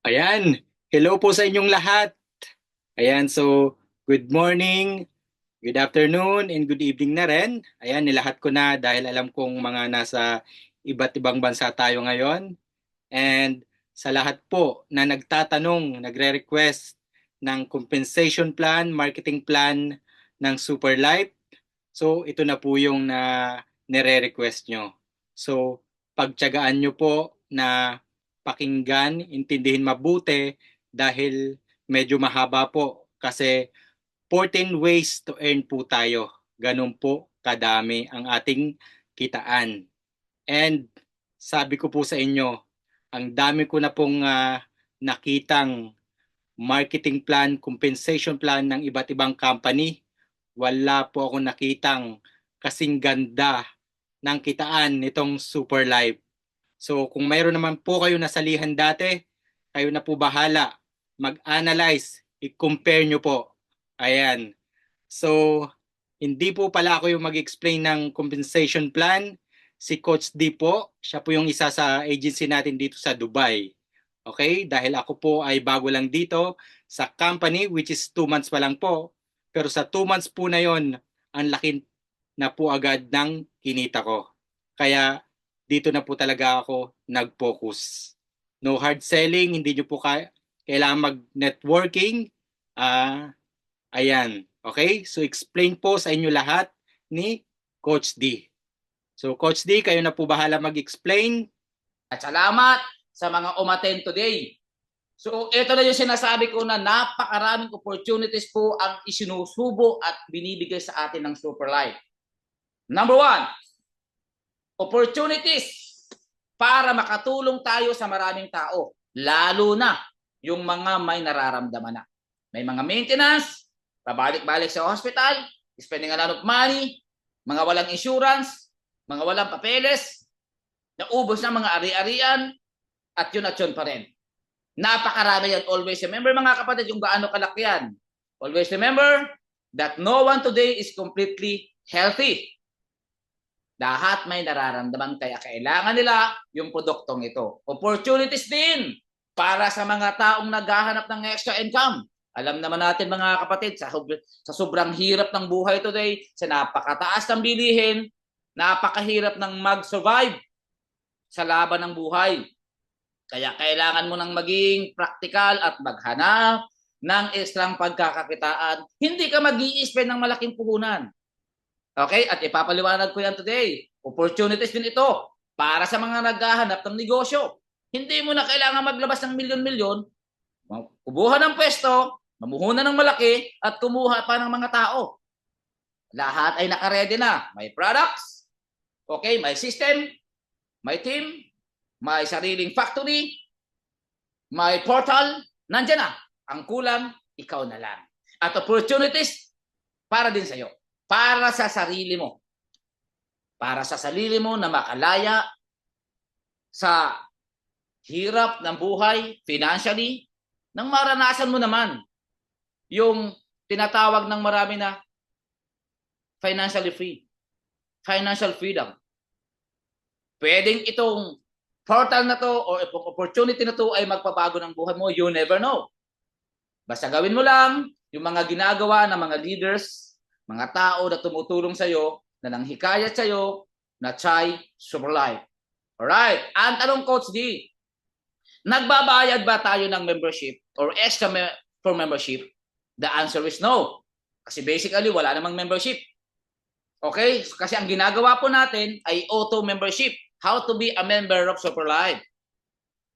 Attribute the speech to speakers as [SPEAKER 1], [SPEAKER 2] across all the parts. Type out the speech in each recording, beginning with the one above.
[SPEAKER 1] Ayan, hello po sa inyong lahat. Ayan, so good morning, good afternoon, and good evening na rin. Ayan, nilahat ko na dahil alam kong mga nasa iba't ibang bansa tayo ngayon. And sa lahat po na nagtatanong, nagre-request ng compensation plan, marketing plan ng Superlife, so ito na po yung nire-request nyo. So pagtiyagaan nyo po na pakinggan, intindihin mabuti dahil medyo mahaba po kasi 14 ways to earn po tayo. Ganun po kadami ang ating kitaan. And sabi ko po sa inyo, ang dami ko na pong nakitang marketing plan, compensation plan ng iba't ibang company. Wala po ako nakitang kasing ganda ng kitaan nitong Superlife. So kung mayroon naman po kayo nasalihan dati, kayo na po bahala. Mag-analyze, i-compare nyo po. Ayan. So, hindi po pala ako yung mag-explain ng compensation plan. Si Coach D po, siya po yung isa sa agency natin dito sa Dubai. Okay? Dahil ako po ay bago lang dito sa company which is 2 months pa lang po. Pero sa 2 months po na yon, ang laki na po agad ng kinita ko. Kaya dito na po talaga ako nag-focus. No hard selling, hindi nyo po kailangan mag-networking. Ayan. Okay? So explain po sa inyo lahat ni Coach D. So Coach D, kayo na po bahala mag-explain.
[SPEAKER 2] At salamat sa mga umattend today. So ito na yung sinasabi ko na napakaraming opportunities po ang isinusubo at binibigay sa atin ng Superlife. Number one, opportunities para makatulong tayo sa maraming tao, lalo na yung mga may nararamdaman na. May mga maintenance, pabalik-balik sa hospital, spending a lot of money, mga walang insurance, mga walang papeles, naubos na mga ari-arian, at yun pa rin. Napakarami yan. Always remember mga kapatid yung gaano kalaki yan. Always remember that no one today is completely healthy. Lahat may nararamdaman kaya kailangan nila yung produktong ito. Opportunities din para sa mga taong naghahanap ng extra income. Alam naman natin mga kapatid, sa sobrang hirap ng buhay today, sa napakataas ng bilihin, napakahirap ng mag-survive sa laban ng buhay. Kaya kailangan mo nang maging practical at maghanap ng ekstrang pagkakakitaan. Hindi ka mag-i-spend ng malaking puhunan. Okay? At ipapaliwanag ko yan today. Opportunities din ito para sa mga naghahanap ng negosyo. Hindi mo na kailangan maglabas ng milyon-milyon, kubuha ng pwesto, mamuhunan ng malaki, at kumuha pa ng mga tao. Lahat ay nakaredy na. May products, okay, may system, may team, may sariling factory, may portal, nandyan na. Ang kulang, ikaw na lang. At opportunities para din sa'yo. Para sa sarili mo. Para sa sarili mo na makalaya sa hirap ng buhay, financially, nang maranasan mo naman yung tinatawag ng marami na financially free. Financial freedom. Pwedeng itong portal na to o opportunity na to ay magpabago ng buhay mo, you never know. Basta gawin mo lang yung mga ginagawa ng mga leaders, mga tao na tumutulong sa'yo, na nanghikayat sa'yo, na try Superlife. Alright, ang tanong Coach D, nagbabayad ba tayo ng membership or extra for membership? The answer is no. Kasi basically, wala namang membership. Okay? Kasi ang ginagawa po natin ay auto membership. How to be a member of Superlife.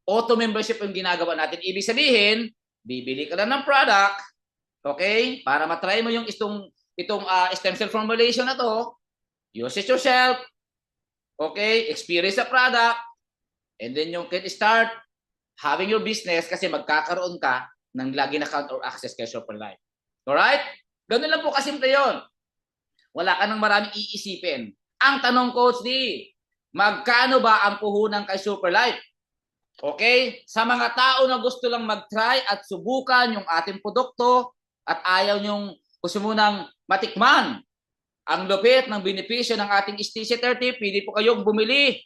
[SPEAKER 2] Auto membership yung ginagawa natin. Ibig sabihin, bibili ka na ng product, okay? Para matry mo yung itong stem cell formulation na to, use it yourself, okay? Experience the product, and then you can start having your business kasi magkakaroon ka ng login account or access kay Superlife. Alright? Ganun lang po kasimple yun. Wala ka nang maraming iisipin. Ang tanong Coach D, magkano ba ang puhunan kay Superlife? Okay? Sa mga tao na gusto lang mag-try at subukan yung ating produkto at ayaw nyong gusto mo nang matikman ang lupit ng benepisyo ng ating STC30, pwede po kayong bumili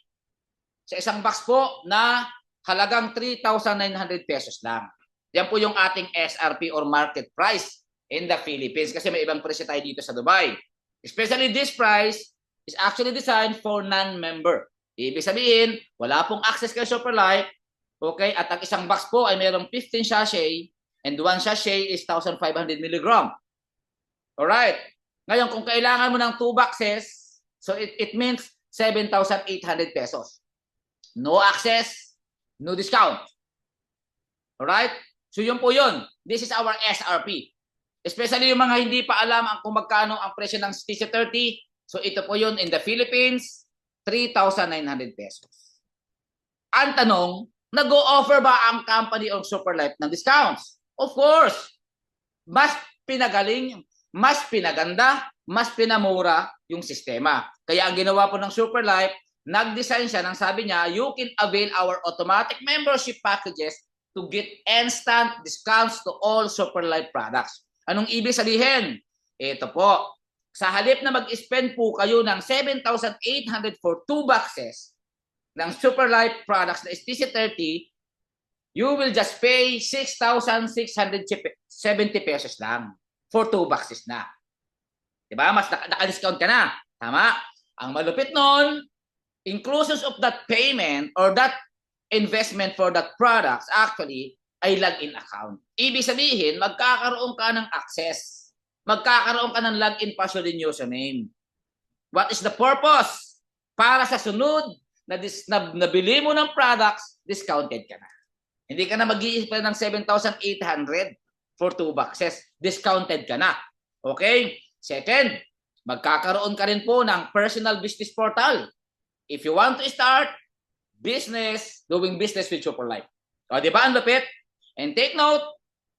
[SPEAKER 2] sa isang box po na halagang 3,900 pesos lang. Yan po yung ating SRP or market price in the Philippines kasi may ibang presyo tayo dito sa Dubai. Especially this price is actually designed for non-member. Ibig sabihin, wala pong access kay Superlife. Okay? At ang isang box po ay mayroong 15 sachet and one sachet is 1,500 mg. Alright. Ngayon, kung kailangan mo ng 2 boxes, so it means 7,800 pesos. No access, no discount. Alright? So yun po yun. This is our SRP. Especially yung mga hindi pa alam kung magkano ang presyo ng TC30. So ito po yun in the Philippines, 3,900 pesos. Ang tanong, nag-o-offer ba ang company of Superlife ng discounts? Of course. Mas pinagaling, mas pinaganda, mas pinamura yung sistema. Kaya ang ginawa po ng Superlife, nag-design siya ng sabi niya, you can avail our automatic membership packages to get instant discounts to all Superlife products. Anong ibig sabihin? Ito po, sa halip na mag-spend po kayo ng 7,800 for 2 boxes ng Superlife products na STC30, you will just pay 6,670 pesos lang for 2 boxes na. Diba? Mas naka-discount ka na. Tama? Ang malupit nun, inclusive of that payment or that investment for that products actually ay login account. Ibig sabihin, magkakaroon ka ng access. Magkakaroon ka ng login password and username. What is the purpose? Para sa sunod na nabili mo ng products, discounted ka na. Hindi ka na mag-i-spend ng 7,800 for 2 boxes. Discounted ka na. Okay? Second, magkakaroon ka rin po ng personal business portal. If you want to start business, doing business with Superlife. O, di ba ang lupit? And take note,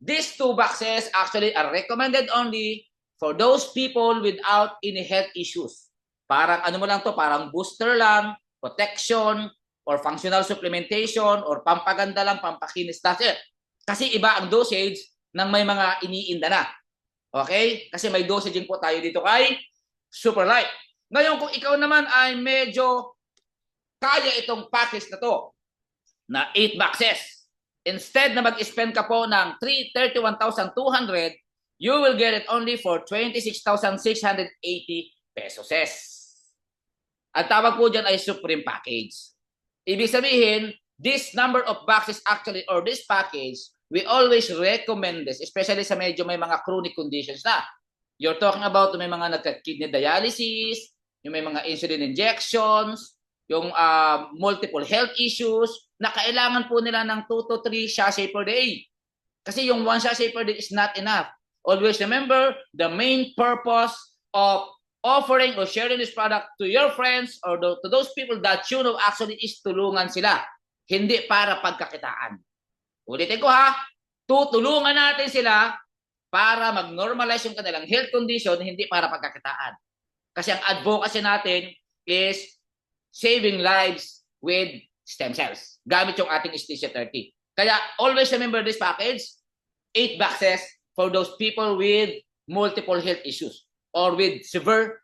[SPEAKER 2] these 2 boxes actually are recommended only for those people without any health issues. Parang ano mo lang to, parang booster lang, protection, or functional supplementation, or pampaganda lang, pampakinis. That's it. Kasi iba ang dosage ng may mga iniinda na. Okay? Kasi may dosaging po tayo dito kay Superlife. Ngayon, kung ikaw naman ay medyo kaya itong package na to, na 8 boxes, instead na mag-spend ka po ng 31,200, you will get it only for 26,680 pesos. Ang tawag po dyan ay Supreme Package. Ibig sabihin, this number of boxes actually, or this package, we always recommend this, especially sa medyo may mga chronic conditions na. You're talking about may mga nagka-kidney dialysis, yung may mga insulin injections, yung multiple health issues, na kailangan po nila ng 2 to 3 sachet per day. Kasi yung 1 sachet per day is not enough. Always remember, the main purpose of offering or sharing this product to your friends or to those people that you know actually is tulungan sila. Hindi para pagkakitaan. Ulitin ko ha, tutulungan natin sila para mag-normalize yung kanilang health condition, hindi para pagkakitaan. Kasi ang advocacy natin is saving lives with stem cells. Gamit yung ating STC30. Kaya always remember this package, 8 boxes for those people with multiple health issues or with severe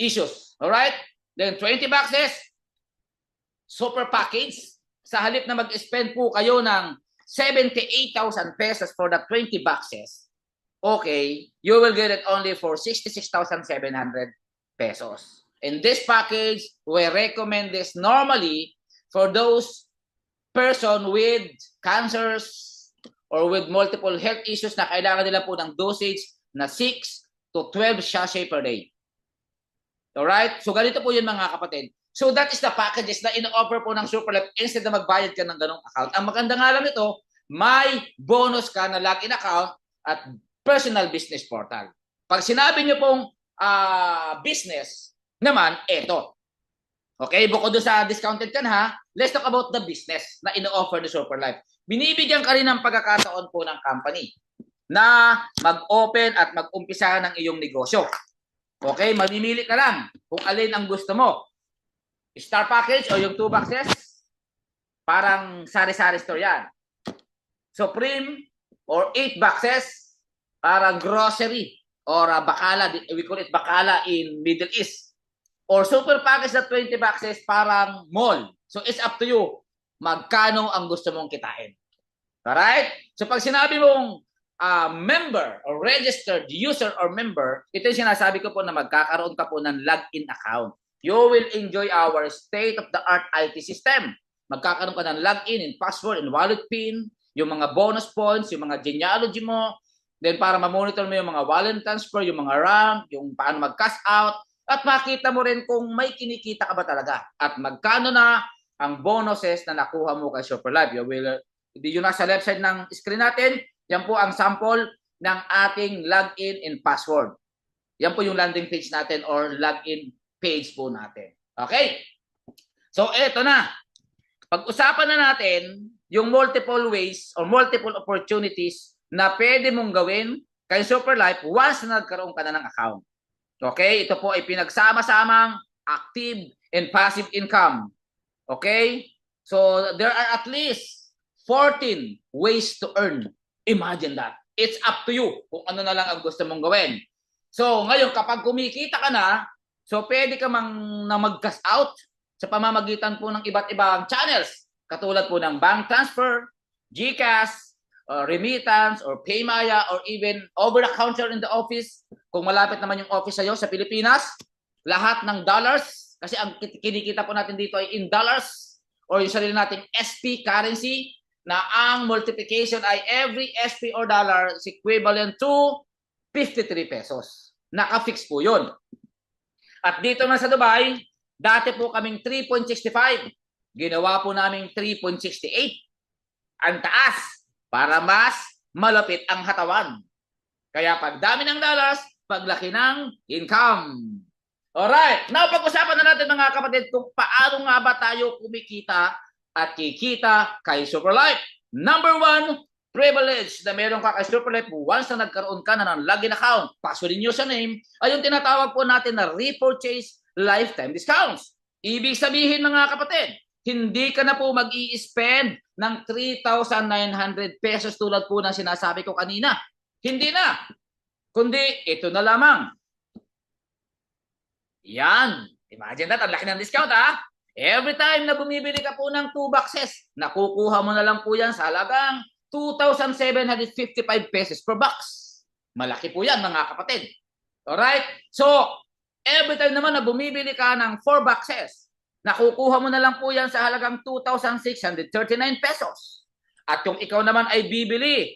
[SPEAKER 2] issues. Alright? Then 20 boxes, super package. Sa halip na mag-spend po kayo ng 78,000 pesos for the 20 boxes, okay, you will get it only for 66,700 pesos. In this package, we recommend this normally for those person with cancers or with multiple health issues na kailangan nila po ng dosage na 6 to 12 sachet per day. Alright? So ganito po yun mga kapatid. So that is the packages na ino-offer po ng Superlife instead na magbayad ka ng ganong account. Ang maganda nga lang ito, may bonus ka na login account at personal business portal. Pag sinabi nyo pong business, naman, eto. Okay, bukod doon sa discounted ka na ha, let's talk about the business na ino-offer ni Superlife. Binibigyan ka rin ng pagkakataon po ng company na mag-open at mag-umpisa ng iyong negosyo. Okay, mamimili ka lang kung alin ang gusto mo. Star package o yung 2 boxes, parang sari-sari store yan. Supreme or 8 boxes, parang grocery or bakala, we call it bakala in Middle East. Or super package na 20 boxes, parang mall. So it's up to you. magkano ang gusto mong kitain. Alright? So pag sinabi mong member or registered user or member, ito yung sinasabi ko po na magkakaroon ka po ng login account. You will enjoy our state-of-the-art IT system. Magkakaroon ka ng login and password and wallet PIN, yung mga bonus points, yung mga genealogy mo, then para ma-monitor mo yung mga wallet transfer, yung mga rank, yung paano mag-cash out, at makita mo rin kung may kinikita ka ba talaga at magkano na ang bonuses na nakuha mo kay Superlife. Yung nasa left side ng screen natin, yan po ang sample ng ating login and password. Yan po yung landing page natin or login page po natin. Okay? So, eto na. Pag-usapan na natin yung multiple ways or multiple opportunities na pwede mong gawin kay Superlife once na nagkaroon ka na ng account. Okay? Ito po ay pinagsama-samang active and passive income. Okay? So, there are at least 14 ways to earn. Imagine that. It's up to you kung ano na lang ang gusto mong gawin. So, ngayon, kapag kumikita ka na, so pwede ka na mag-cash out sa pamamagitan po ng iba't ibang channels. Katulad po ng bank transfer, GCash, remittance, or Paymaya, or even over-the-counter in the office. Kung malapit naman yung office sa'yo sa Pilipinas, lahat ng dollars, kasi ang kinikita po natin dito ay in dollars, or yung sarili nating SP currency, na ang multiplication ay every SP or dollar is equivalent to 53 pesos. Naka-fix po yun. At dito na sa Dubai, dati po kaming 3.65. Ginawa po namin 3.68. Ang taas para mas malapit ang hatawan. Kaya pag dami ng dollars, paglaki ng income. Alright, now pag-usapan na natin mga kapatid kung paano nga ba tayo kumikita at kikita kay Superlife. Number 1, privilege na meron ka kay Superlife once na nagkaroon ka na ng login account, password and username, ay yung tinatawag po natin na repurchase lifetime discounts. Ibig sabihin mga kapatid, hindi ka na po mag-i-spend ng 3,900 pesos tulad po ng sinasabi ko kanina. Hindi na. Kundi ito na lamang. Yan. Imagine that. Ang laki ng discount ha. Every time na bumibili ka po ng 2 boxes, nakukuha mo na lang po yan sa halagang 2,755 pesos per box. Malaki po yan mga kapatid. Alright? So, every time naman na bumibili ka ng 4 boxes, nakukuha mo na lang po yan sa halagang 2,639 pesos. At kung ikaw naman ay bibili,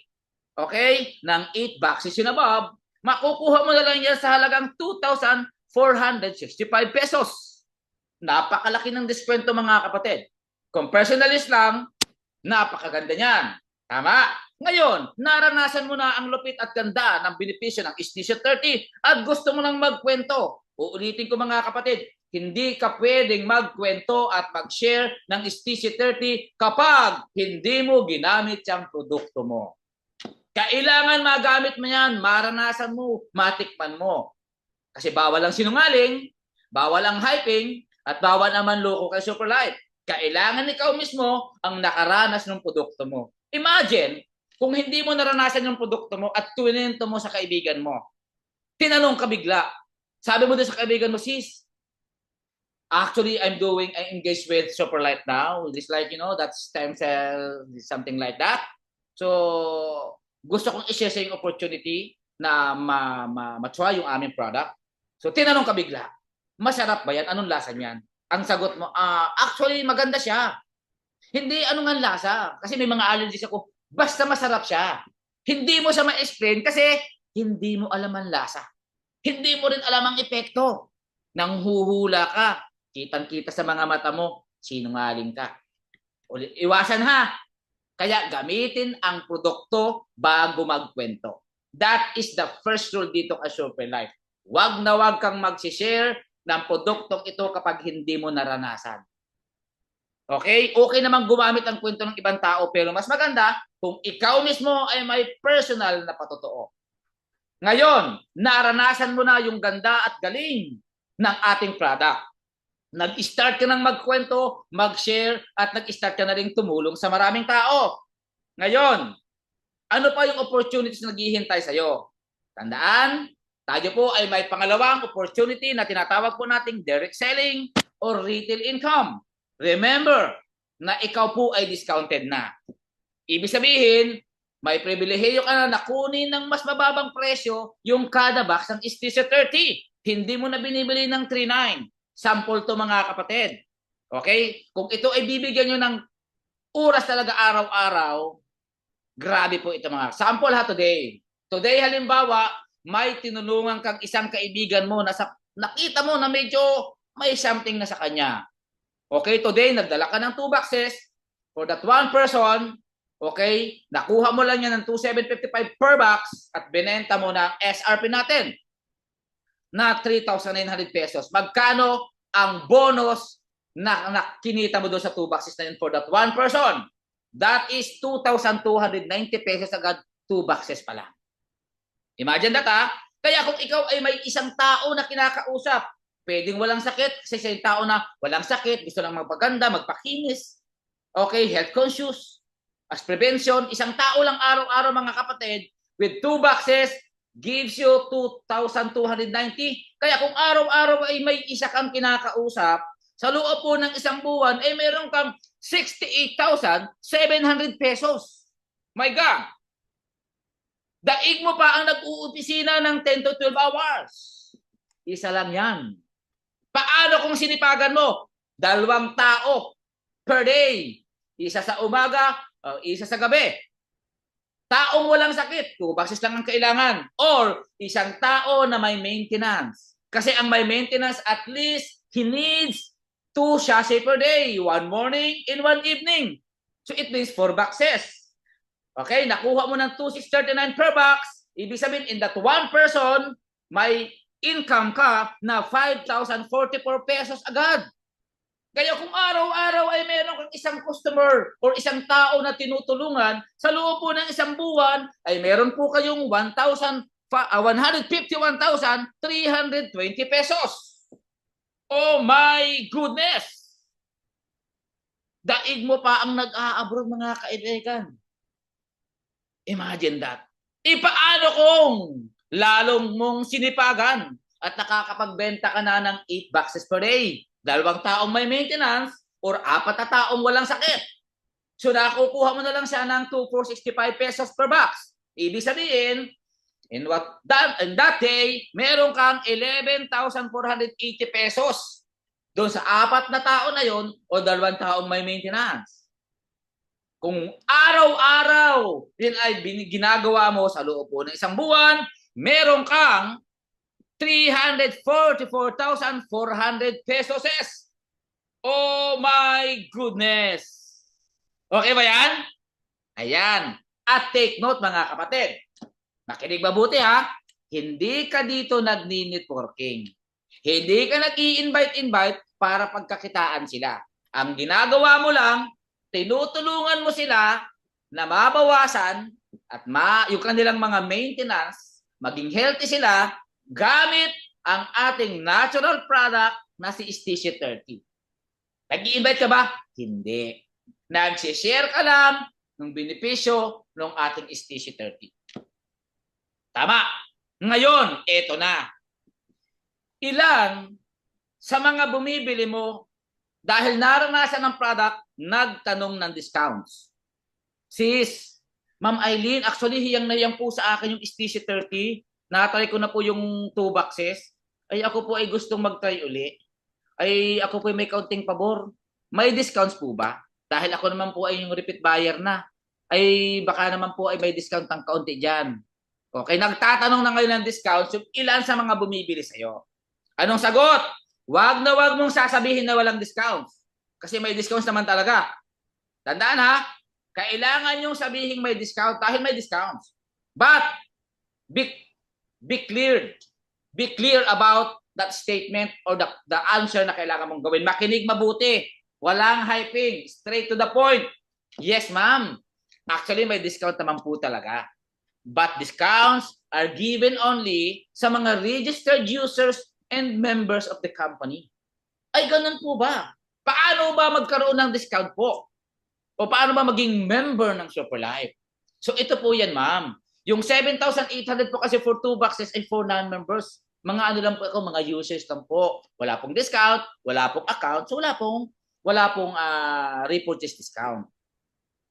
[SPEAKER 2] okay, ng 8 boxes and above, makukuha mo na lang yan sa halagang 2,465 pesos. Napakalaki ng diskwento mga kapatid. Kung personalist lang, napakaganda niyan. Tama? Ngayon, naranasan mo na ang lupit at ganda ng benepisyo ng Istisyo 30 at gusto mo nang magkwento. Uulitin ko mga kapatid, hindi ka pwedeng magkwento at mag-share ng Istisyo 30 kapag hindi mo ginamit yung produkto mo. Kailangan magamit mo yan, maranasan mo, matikman mo. Kasi bawal ang sinungaling, bawal ang hyping, at bawal naman loko kay Superlife. Kailangan ikaw mismo ang nakaranas ng produkto mo. Imagine, kung hindi mo naranasan yung produkto mo at tuwinento mo sa kaibigan mo. Tinanong ka bigla. Sabi mo din sa kaibigan mo, sis, actually, I engaged with Superlife now. It's like, that stem cell, something like that. So, gusto kong i-share sa yung opportunity na ma-try yung aming product. So, tinanong ka bigla. Masarap ba yan? Anong lasa niyan? Ang sagot mo, actually, maganda siya. Hindi, anong lasa? Kasi may mga allergies ako. Basta masarap siya. Hindi mo siya ma-explain kasi hindi mo alam ang lasa. Hindi mo rin alam ang epekto. Nang huhula ka, kitang-kita sa mga mata mo, sinungaling ka. Iwasan ha. Kaya gamitin ang produkto bago magkwento. That is the first rule dito kay Superlife. Wag na wag kang mag-share ng produktong ito kapag hindi mo naranasan. Okay? Okay naman gumamit ang kwento ng ibang tao pero mas maganda kung ikaw mismo ay may personal na patotoo. Ngayon, naranasan mo na yung ganda at galing ng ating product. Nag-start ka ng magkwento, mag-share, at nag-start ka na rin tumulong sa maraming tao. Ngayon, ano pa yung opportunities na naghihintay sa'yo? Tandaan, tayo po ay may pangalawang opportunity na tinatawag po nating direct selling or retail income. Remember, na ikaw po ay discounted na. Ibig sabihin, may pribilehiyo ka na kunin ng mas mababang presyo yung kada box ng Istisya 30. Hindi mo na binibili ng 3.9. Sample to mga kapatid. Okay? Kung ito ay bibigyan nyo ng oras talaga araw-araw, grabe po ito mga. Sample ha today. Today halimbawa, may tinulungan kang isang kaibigan mo na nakita mo na medyo may something na sa kanya. Okay, today nagdala ka ng 2 boxes for that one person. Okay, nakuha mo lang yan ng 2,755 per box at binenta mo na SRP natin na 3,900 pesos. Magkano ang bonus na kinita mo doon sa 2 boxes na yun for that one person? That is 2,290 pesos agad, 2 boxes pa lang. Imagine that ha. Kaya kung ikaw ay may isang tao na kinakausap, pwedeng walang sakit, kasi siya yung tao na walang sakit, gusto lang magpaganda, magpakinis, okay, health conscious, as prevention, isang tao lang araw-araw mga kapatid, with 2 boxes, gives you 2,290. Kaya kung araw-araw ay may isa kang kinakausap, sa loob po ng isang buwan, ay meron kang 68,700 pesos. My God! Daig mo pa ang nag-uupisina ng 10 to 12 hours. Isa lang yan. Paano kung sinipagan mo? 2 tao per day. Isa sa umaga, isa sa gabi. Taong walang sakit, 2 boxes lang ang kailangan. Or isang tao na may maintenance. Kasi ang may maintenance, at least he needs 2 sachet per day. 1 morning and 1 evening. So it means 4 boxes. Okay, nakuha mo ng 2,639 per box. Ibig sabihin, in that one person, may income ka na 5,044 pesos agad. Kaya kung araw-araw ay meron kang isang customer or isang tao na tinutulungan, sa loob po ng isang buwan ay meron po kayong 151,320 pesos. Oh my goodness! Daig mo pa ang nag-a-abroad mga kaibigan. Imagine that. Paano kung lalong mong sinipagan at nakakapagbenta ka na ng 8 boxes per day? 2 taong may maintenance or 4 na taong walang sakit. So nakukuha mo na lang siya ng 2,465 pesos per box. Ibig sabihin, in that day, meron kang 11,480 pesos doon sa 4 na tao na yon o 2 taong may maintenance. Kung araw-araw yun ay ginagawa mo sa loob po ng isang buwan, meron kang 344,400 pesos. Oh my goodness! Okay ba yan? Ayan. At take note mga kapatid. Makinig mabuti ha. Hindi ka dito nagni-networking. Hindi ka nag-i-invite para pagkakitaan sila. Ang ginagawa mo lang, tinutulungan mo sila na mabawasan at yung kanilang mga maintenance, maging healthy sila gamit ang ating natural product na si Istisya 30. Nag-i-invite ka ba? Hindi. Nag-share ka lang ng benepisyo ng ating Istisya 30. Tama. Ngayon, eto na. Ilan sa mga bumibili mo dahil naranasan ng product, nagtanong ng discounts. Sis, Ma'am Eileen, actually hiyang na hiyang po sa akin yung Istisya 30. Natry ko na po yung 2 boxes. Ay ako po ay gustong mag-try uli. Ay ako po ay may kaunting pabor. May discounts po ba? Dahil ako naman po ay yung repeat buyer na. Ay baka naman po ay may discount ng kaunti dyan. Okay, nagtatanong na ngayon ng discounts yung ilan sa mga bumibili sa'yo. Anong sagot? Wag na wag mong sasabihin na walang discounts. Kasi may discounts naman talaga. Tandaan ha, kailangan yung sabihin may discount dahil may discounts. But, be clear. Be clear about that statement or the answer na kailangan mong gawin. Makinig mabuti. Walang hyping. Straight to the point. Yes, ma'am. Actually, may discount naman po talaga. But discounts are given only sa mga registered users and members of the company. Ay, ganun po ba? Paano ba magkaroon ng discount po? O paano ba maging member ng Superlife? So ito po yan, ma'am. Yung 7,800 po kasi for 2 boxes ay for non-members. Mga ano lang po ako, mga users lang po. Wala pong discount, wala pong account, so wala wala pong repurchase discount.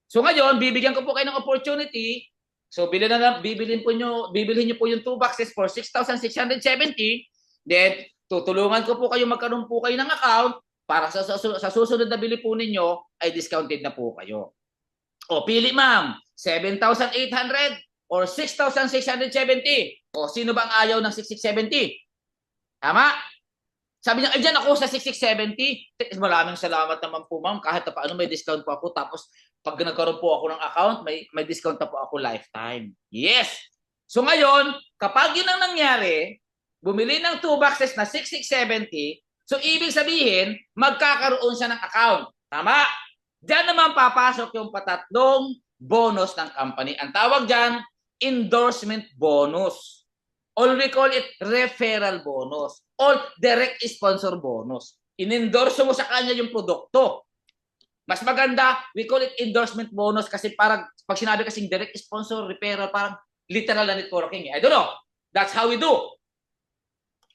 [SPEAKER 2] So ngayon, bibigyan ko po kayo ng opportunity. So bibilhin niyo po yung 2 boxes for 6,670. Then tutulungan ko po kayo magkaroon po kayo ng account para sa susunod na bili po ninyo ay discounted na po kayo. O pili ma'am, 7,800 or 6,670. O sino bang ayaw ng 6,670? Tama? Sabi niya, dyan ako sa 6,670. Maraming salamat naman po ma'am. Kahit na paano may discount po ako. Tapos pag nagkaroon po ako ng account, may discount na po ako lifetime. Yes! So ngayon, kapag yun ang nangyari, bumili ng 2 boxes na 6,670, so ibig sabihin, magkakaroon siya ng account. Tama? Diyan naman papasok yung patatlong bonus ng company. Ang tawag dyan, endorsement bonus. Or we call it referral bonus. Or direct sponsor bonus. In-endorse mo sa kanya yung produkto. Mas maganda, we call it endorsement bonus kasi parang pag sinabi kasing direct sponsor, referral, parang literal na networking. I don't know. That's how we do.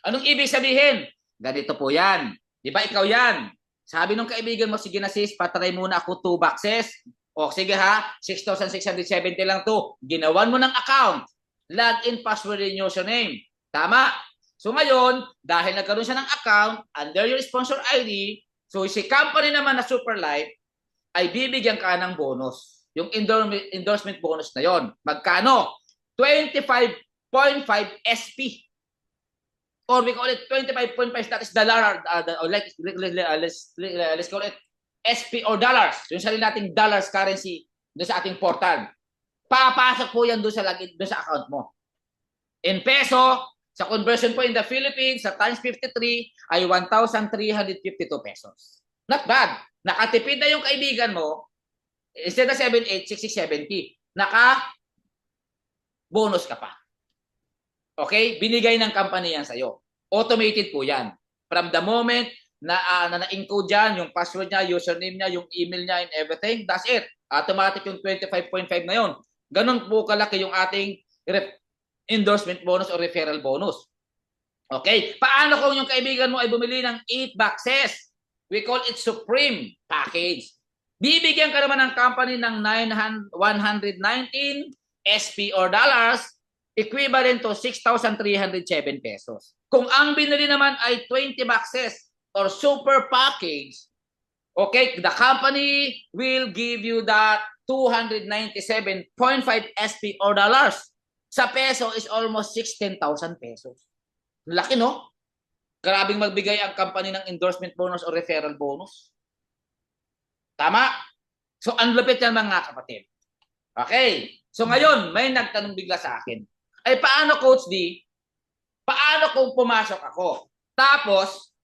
[SPEAKER 2] Anong ibig sabihin? Ganito po yan. Di ba ikaw yan? Sabi nung kaibigan mo, sige na sis, patry muna ako 2 boxes. O sige ha, 6,670 lang to. Ginawan mo ng account. Login, password, and username. Tama? So ngayon, dahil nagkaroon siya ng account under your sponsor ID, so si company naman na Superlife ay bibigyan ka ng bonus. Yung endorsement bonus na yon. Magkano? 25.5 SP. Or we call it 25.5, that is dollar, let's call it SP or dollars. Yung sarili nating dollars currency doon sa ating portal. Papasok po yan doon sa account mo. In peso, sa conversion po in the Philippines, sa times 53, ay 1,352 pesos. Not bad. Nakatipid na yung kaibigan mo, instead na 7,800, 6,670. Naka-bonus ka pa. Okay? Binigay ng company yan sa'yo. Automated po yan. From the moment na na-encode dyan, yung password niya, username niya, yung email niya, and everything, that's it. Automatic yung 25.5 na yun. Ganun po kalaki yung ating endorsement bonus o referral bonus. Okay? Paano kung yung kaibigan mo ay bumili ng 8 boxes? We call it Supreme Package. Bibigyan ka naman ng company ng 119 SP or dollars, equivalent to 6,307 pesos. Kung ang binili naman ay 20 boxes or super package, okay, the company will give you that 297.5 SP or dollars. Sa peso is almost 16,000 pesos. Laki, no? Grabing magbigay ang company ng endorsement bonus o referral bonus. Tama? So, ang lupit yan mga kapatid. Okay. So, ngayon, may nagtanong bigla sa akin. Ay, paano, Coach D? Paano kung pumasok ako? Tapos,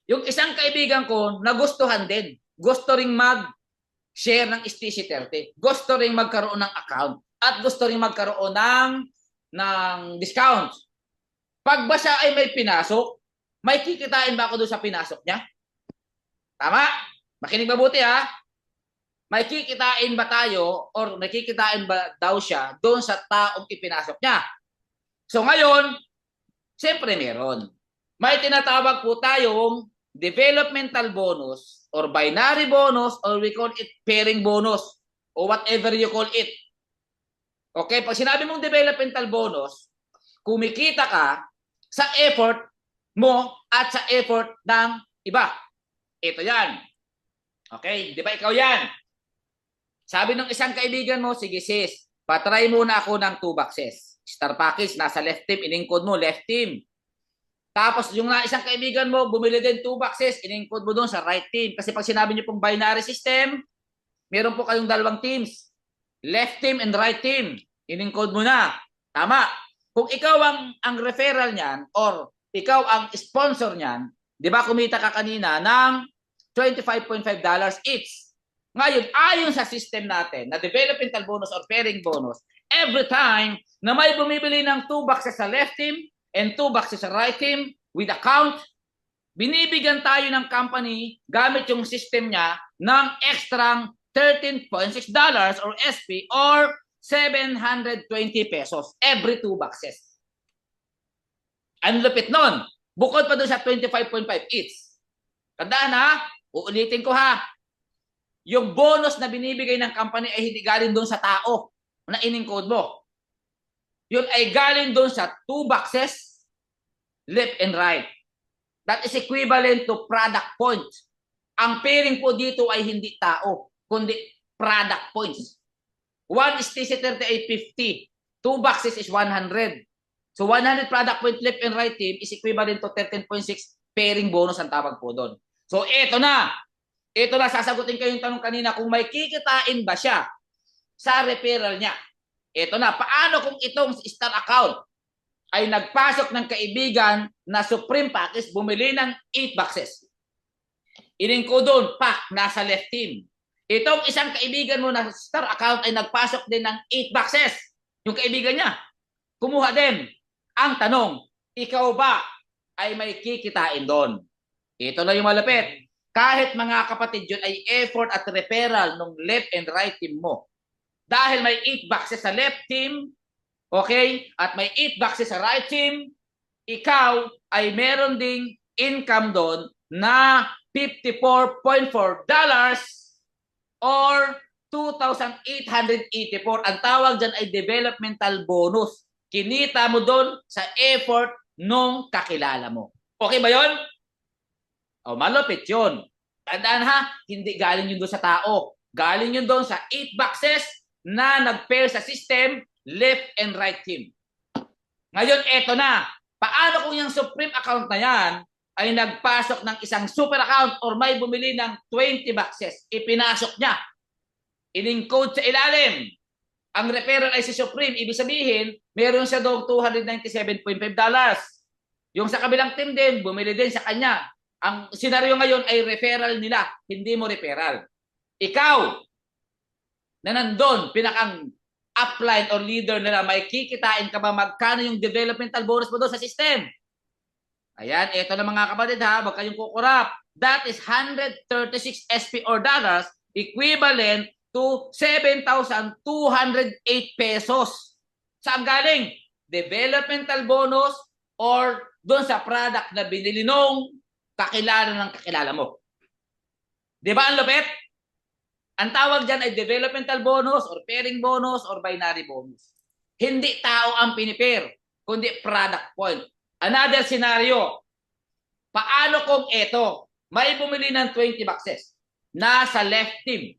[SPEAKER 2] yung isang kaibigan ko, nagustuhan din. Gusto ring mag-share ng STC30. Gusto ring magkaroon ng account. At gusto ring magkaroon ng discount. Pag ba siya ay may pinasok, may kikitain ba ako doon sa pinasok niya? Tama? Makinig mabuti ha. May kikitain ba tayo or may kikitain ba daw siya doon sa taong ipinasok niya? So ngayon, siyempre meron. May tinatawag po tayong developmental bonus or binary bonus or we call it pairing bonus or whatever you call it. Okay, pag sinabi mong developmental bonus, kumikita ka sa effort mo at sa effort ng iba. Ito yan. Okay, di ba ikaw yan? Sabi ng isang kaibigan mo, sige sis, patry muna ako ng 2 boxes. Star package, nasa left team, in-encode mo, left team. Tapos yung isang kaibigan mo, bumili din 2 boxes, in-encode mo doon sa right team. Kasi pag sinabi niyo pong binary system, meron po kayong 2 teams. Left team and right team. In-encode mo na. Tama. Kung ikaw ang referral niyan or ikaw ang sponsor niyan, di ba kumita ka kanina ng $25.5 each. Ngayon, ayon sa system natin na developmental bonus or pairing bonus, every time na may bumibili ng 2 boxes sa left team and 2 boxes sa right team with account, binibigyan tayo ng company gamit yung system niya ng extra $13.6 or SP or 720 pesos every 2 boxes. Ang lupit nun. Bukod pa doon sa 25.5 each. Tandaan ha, Uulitin ko ha. Yung bonus na binibigay ng company ay hindi galing doon sa tao na in-encode mo. Yun ay galing doon sa 2 boxes, left and right. That is equivalent to product points. Ang pairing po dito ay hindi tao, kundi product points. 1 is TC 3850. 2 boxes is 100. So 100 product point left and right team is equivalent to 13.6 pairing bonus ang tawag po doon. So ito na. Ito na, sasagutin ko yung tanong kanina kung may kikitain ba siya sa referral niya. Ito na, paano kung itong star account ay nagpasok ng kaibigan na Supreme Package, bumili ng 8 boxes. Ining ko doon, nasa left team. Itong isang kaibigan mo na star account ay nagpasok din ng 8 boxes. Yung kaibigan niya, kumuha din. Ang tanong, ikaw ba ay may kikitain doon? Ito na yung malapit. Kahit mga kapatid yun ay effort at referral ng left and right team mo. Dahil may 8 boxes sa left team, okay, at may 8 boxes sa right team, ikaw ay meron ding income doon na $54.4 or 2,884. Ang tawag dyan ay developmental bonus. Kinita mo doon sa effort nung kakilala mo. Okay ba yon? O, malupit yun. Tandaan ha, hindi galing yun doon sa tao. Galing yun doon sa 8 boxes na nag-pair sa system, left and right team. Ngayon, eto na. Paano kung yung Supreme account na yan ay nagpasok ng isang super account or may bumili ng 20 boxes? Ipinasok niya. In-encode sa ilalim. Ang referral ay si Supreme. Ibig sabihin, meron siya doon $297.5. Yung sa kabilang team din, bumili din sa kanya. Ang senaryo ngayon ay referral nila, hindi mo referral. Ikaw, na nandun, pinakang upline or leader nila, may kikitain ka ba magkano yung developmental bonus mo doon sa system? Ayan, eto na mga kapatid ha, wag kayong kukurap. That is 136 SP or dollars, equivalent to 7,208 pesos. Saan galing? Developmental bonus or doon sa product na binili nung kakilala ng kakilala mo. Di ba ang lupit? Ang tawag dyan ay developmental bonus or pairing bonus or binary bonus. Hindi tao ang pinipair, kundi product point. Another scenario, paano kung ito, may bumili ng 20 boxes, nasa left team.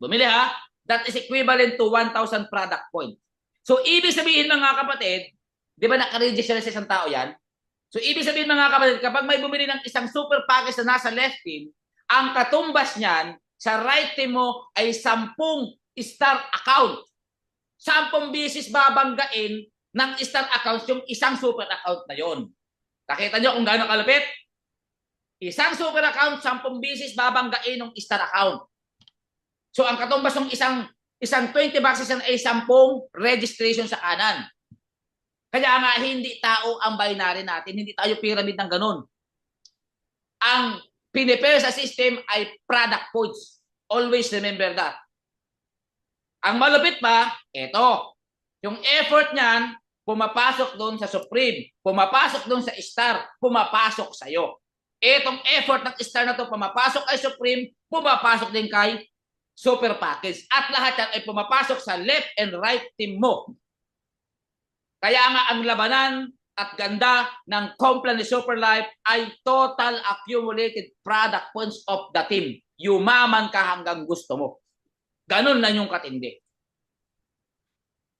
[SPEAKER 2] Bumili ha, that is equivalent to 1,000 product point. So ibig sabihin mga kapatid, di ba nakaregister sa isang tao yan? So, ibig sabihin mga kapatid, kapag may bumili ng isang super package na nasa left team, ang katumbas niyan sa right team mo ay 10 star account. 10 beses babanggain ng star account yung isang super account na yon. Nakita nyo kung gaano kalapit? Isang super account, 10 beses babanggain ng star account. So, ang katumbas ng isang 20 boxes ay 10 registration sa kanan. Kaya nga, hindi tao ang binary natin. Hindi tayo pyramid ng ganun. Ang pinipare sa system ay product points. Always remember that. Ang malupit pa, eto. Yung effort niyan, pumapasok doon sa Supreme. Pumapasok doon sa Star. Pumapasok sa'yo. Etong effort ng Star na to pumapasok kay Supreme, pumapasok din kay Super Package. At lahat yan ay pumapasok sa left and right team mo. Kaya nga ang labanan at ganda ng Complan ni Super Life ay total accumulated product points of the team. Yumaman ka hanggang gusto mo. Ganun na yung katindi.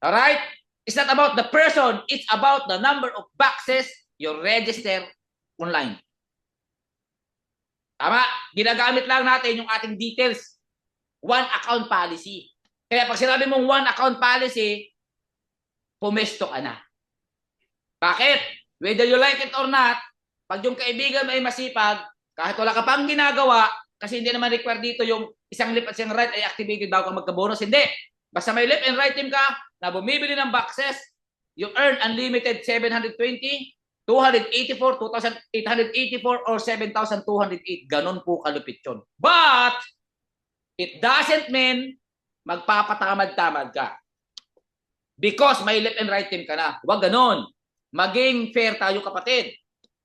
[SPEAKER 2] Alright? It's not about the person. It's about the number of boxes you register online. Tama? Ginagamit lang natin yung ating details. One account policy. Kaya pag sinabi mong one account policy, pumesto ka na. Bakit? Whether you like it or not, pag yung kaibigan ay masipag, kahit wala ka pang ginagawa, kasi hindi naman required dito yung isang left at isang right ay activated bago ka magka-bonus. Hindi. Basta may left and right team ka na bumibili ng boxes, you earn unlimited 720, 284, 2,884, or 7,208. Ganon po kalupit yun. But, it doesn't mean magpapatamad-tamad ka. Because may left and right team ka na. Huwag ganon. Maging fair tayo kapatid.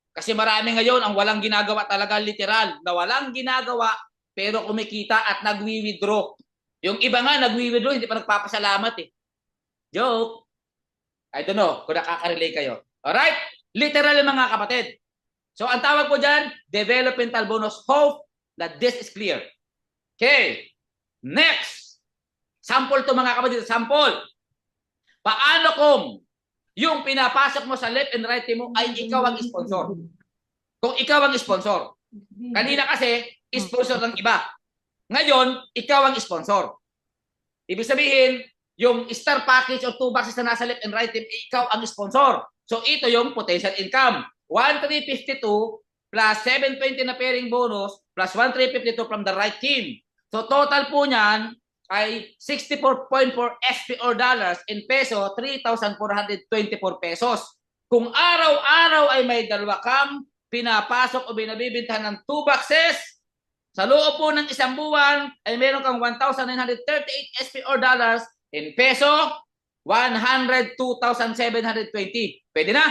[SPEAKER 2] Kasi marami ngayon ang walang ginagawa talaga, literal, na walang ginagawa pero kumikita at nagwi-withdraw. Yung iba nga nagwi-withdraw, hindi pa nagpapasalamat eh. Joke. I don't know kung nakaka-relate kayo. Alright? Literal mga kapatid. So ang tawag po dyan, developmental bonus. Hope that this is clear. Okay. Next. Sample to mga kapatid. Sample. Paano kung yung pinapasok mo sa left and right team mo ay ikaw ang sponsor? Kung ikaw ang sponsor. Kanina kasi, sponsor ng iba. Ngayon, ikaw ang sponsor. Ibig sabihin, yung star package or 2 boxes na nasa left and right team, ikaw ang sponsor. So ito yung potential income. 1,352 plus 720 na pairing bonus plus 1,352 from the right team. So total po niyan ay 64.4 SP or dollars, in peso 3,424 pesos. Kung araw-araw ay may dalawa kang pinapasok o binabibintahan ng 2 boxes, sa loob po ng isang buwan ay meron kang 1,938 SP or dollars, in peso 102,720. Pwede na?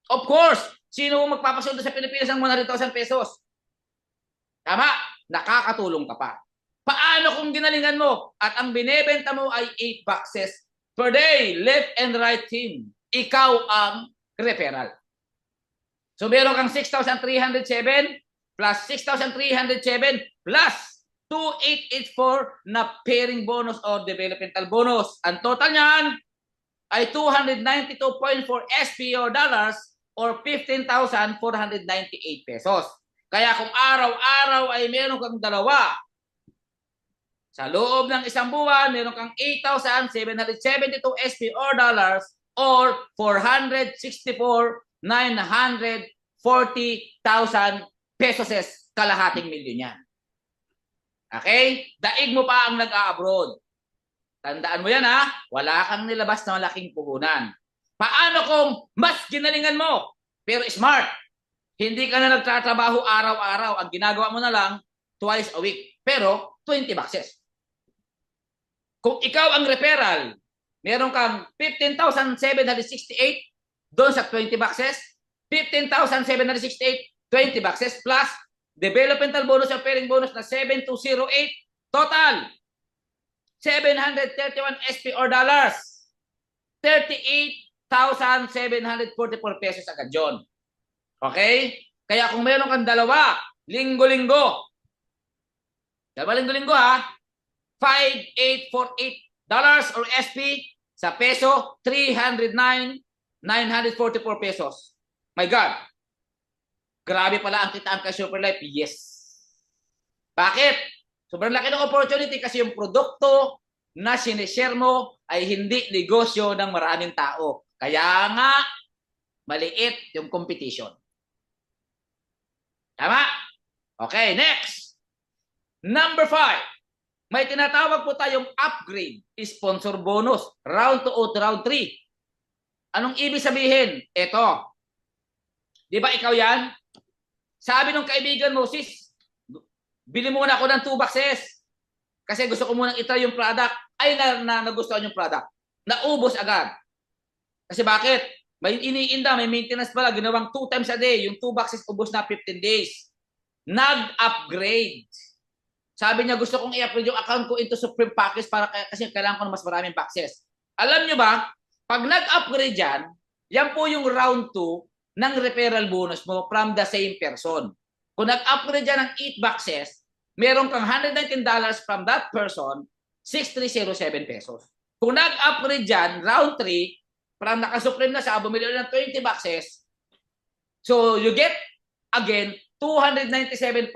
[SPEAKER 2] Of course, sino magpapasuldo sa Pilipinas ng 100,000 pesos? Tama, nakakatulong ka pa. Paano kung ginalingan mo at ang binebenta mo ay 8 boxes per day, left and right team? Ikaw ang referral. So meron kang 6,307 plus 6,307 plus 2,884 na pairing bonus or developmental bonus. Ang total niyan ay 292.4 SP or dollars or 15,498 pesos. Kaya kung araw-araw ay meron kang dalawa, sa loob ng isang buwan, meron kang 8,772 SP or dollars or 464,940,000 pesos, kalahating milyon yan. Okay? Daig mo pa ang nag-a-abroad. Tandaan mo yan ha, wala kang nilabas na malaking puhunan. Paano kung mas ginalingan mo, pero smart? Hindi ka na nagtatrabaho araw-araw. Ang ginagawa mo na lang, twice a week. Pero 20 boxes. Kung ikaw ang referral, meron kang 15,768 doon sa 20 boxes, 15,768, 20 boxes, plus developmental bonus o pairing bonus na 7,208, total 731 SP or dollars, 38,744 pesos agad yun. Okay? Kaya kung meron kang dalawa, linggo-linggo ha, $5,848 or SP sa peso, 309,944 pesos. My God. Grabe pala ang kitaan kay Superlife. Yes. Bakit? Sobrang laki ng opportunity kasi yung produkto na sinishare mo ay hindi negosyo ng maraming tao. Kaya nga, maliit yung competition. Tama? Okay, next. Number 5. May tinatawag po tayong upgrade, sponsor bonus, round 2 o round 3. Anong ibig sabihin? Ito. Di ba ikaw yan? Sabi ng kaibigan mo, sis, bili muna ako ng 2 boxes. Kasi gusto ko munang itry yung product. Ay, nagustuhan yung product. Naubos agad. Kasi bakit? May iniinda, may maintenance pala. Ginawang 2 times a day. Yung 2 boxes, ubos na 15 days. Nag-upgrade. Sabi niya, gusto kong i-upgrade yung account ko into Supreme Package kasi kailangan ko ng mas maraming boxes. Alam niyo ba, pag nag-upgrade yan po yung round 2 ng referral bonus mo from the same person. Kung nag-upgrade yan ng 8 boxes, meron kang $119 from that person, 6,307 pesos. Kung nag-upgrade yan, round 3, from naka-supreme na siya, bumili ng 20 boxes, so you get, again, $297.5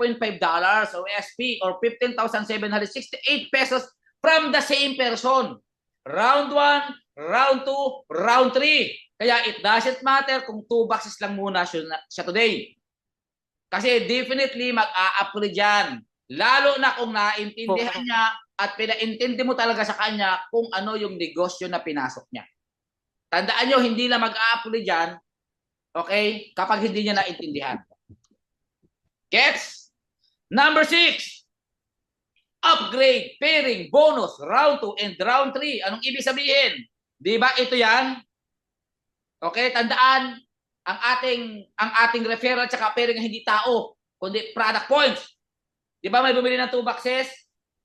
[SPEAKER 2] or SP or 15,768 pesos from the same person. Round 1, round 2, round 3. Kaya it doesn't matter kung 2 boxes lang muna siya today. Kasi definitely mag-a-upgrade yan. Lalo na kung naintindihan niya at pinaintindi mo talaga sa kanya kung ano yung negosyo na pinasok niya. Tandaan nyo, hindi na mag-a-upgrade yan, okay, kapag hindi niya naintindihan. Gets? Number 6. Upgrade, pairing, bonus, round 2 and round 3. Anong ibig sabihin? Di ba ito yan? Okay, tandaan, ang ating referral tsaka pairing na hindi tao, kundi product points. Di ba may bumili ng 2 boxes,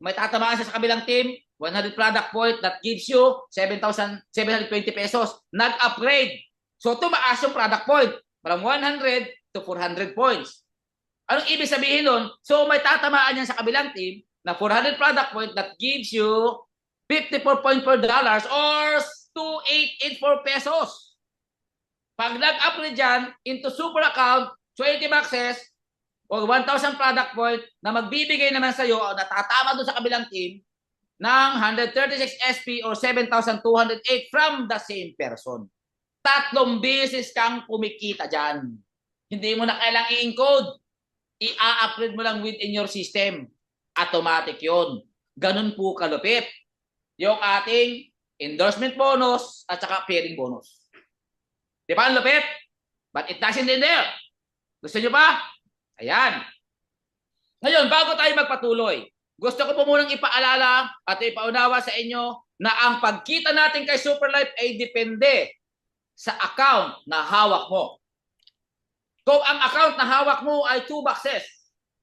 [SPEAKER 2] may tatamaan siya sa kabilang team, 100 product point that gives you 7,720 pesos. Nag-upgrade. So tumaas yung product point from 100 to 400 points. Anong ibig sabihin nun? So may tatamaan yan sa kabilang team na 400 product point that gives you 54.4 dollars or 2,884 pesos. Pag nag-upgrade dyan into super account, 20 boxes o 1,000 product point na magbibigay naman sa'yo o natatama doon sa kabilang team ng 136 SP or 7,208 from the same person. 3 beses kang kumikita dyan. Hindi mo na kailang i-encode. I-upgrade mo lang within your system. Automatic yon. Ganun po kalupit yung ating endorsement bonus at saka pairing bonus. Di ba ang lupit? But it doesn't end there. Gusto nyo ba? Ayan. Ngayon, bago tayo magpatuloy, gusto ko po munang ipaalala at ipaunawa sa inyo na ang pagkita natin kay Superlife ay depende sa account na hawak mo. Kung ang account na hawak mo ay 2 boxes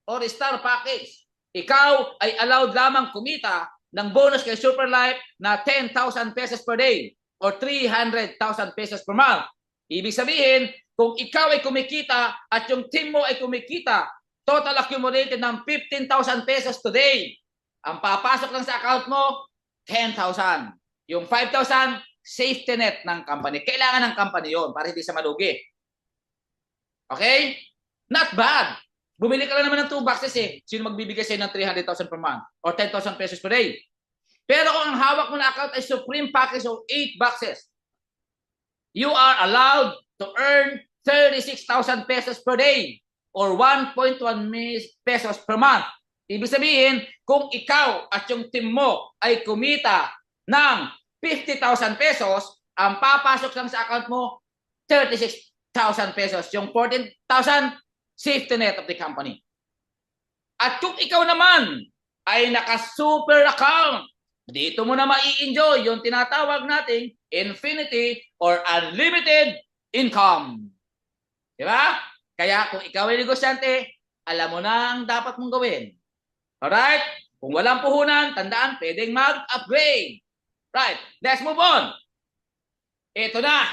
[SPEAKER 2] or star package, ikaw ay allowed lamang kumita ng bonus kay Superlife na 10,000 pesos per day or 300,000 pesos per month. Ibig sabihin, kung ikaw ay kumikita at yung team mo ay kumikita, total accumulated ng 15,000 pesos today. Ang papasok lang sa account mo, 10,000. Yung 5,000, safety net ng company. Kailangan ng company yon para hindi sa malugi. Okay? Not bad. Bumili ka lang naman ng 2 boxes eh. Sino magbibigay sa'yo ng 300,000 per month or 10,000 pesos per day? Pero kung ang hawak mo na account ay Supreme Package of 8 boxes, you are allowed to earn 36,000 pesos per day or 1.1 pesos per month. Ibig sabihin, kung ikaw at yung team mo ay kumita ng 50,000 pesos, ang papasok lang sa account mo, 36,000 pesos. Yung 14,000, safety net of the company. At kung ikaw naman ay naka-super account, dito mo na mai-enjoy yung tinatawag nating infinity or unlimited income. Diba? Kaya kung ikaw ay negosyante, alam mo na ang dapat mong gawin. Alright? Kung walang puhunan, tandaan, pwedeng mag-upgrade. Right. Let's move on. Ito na.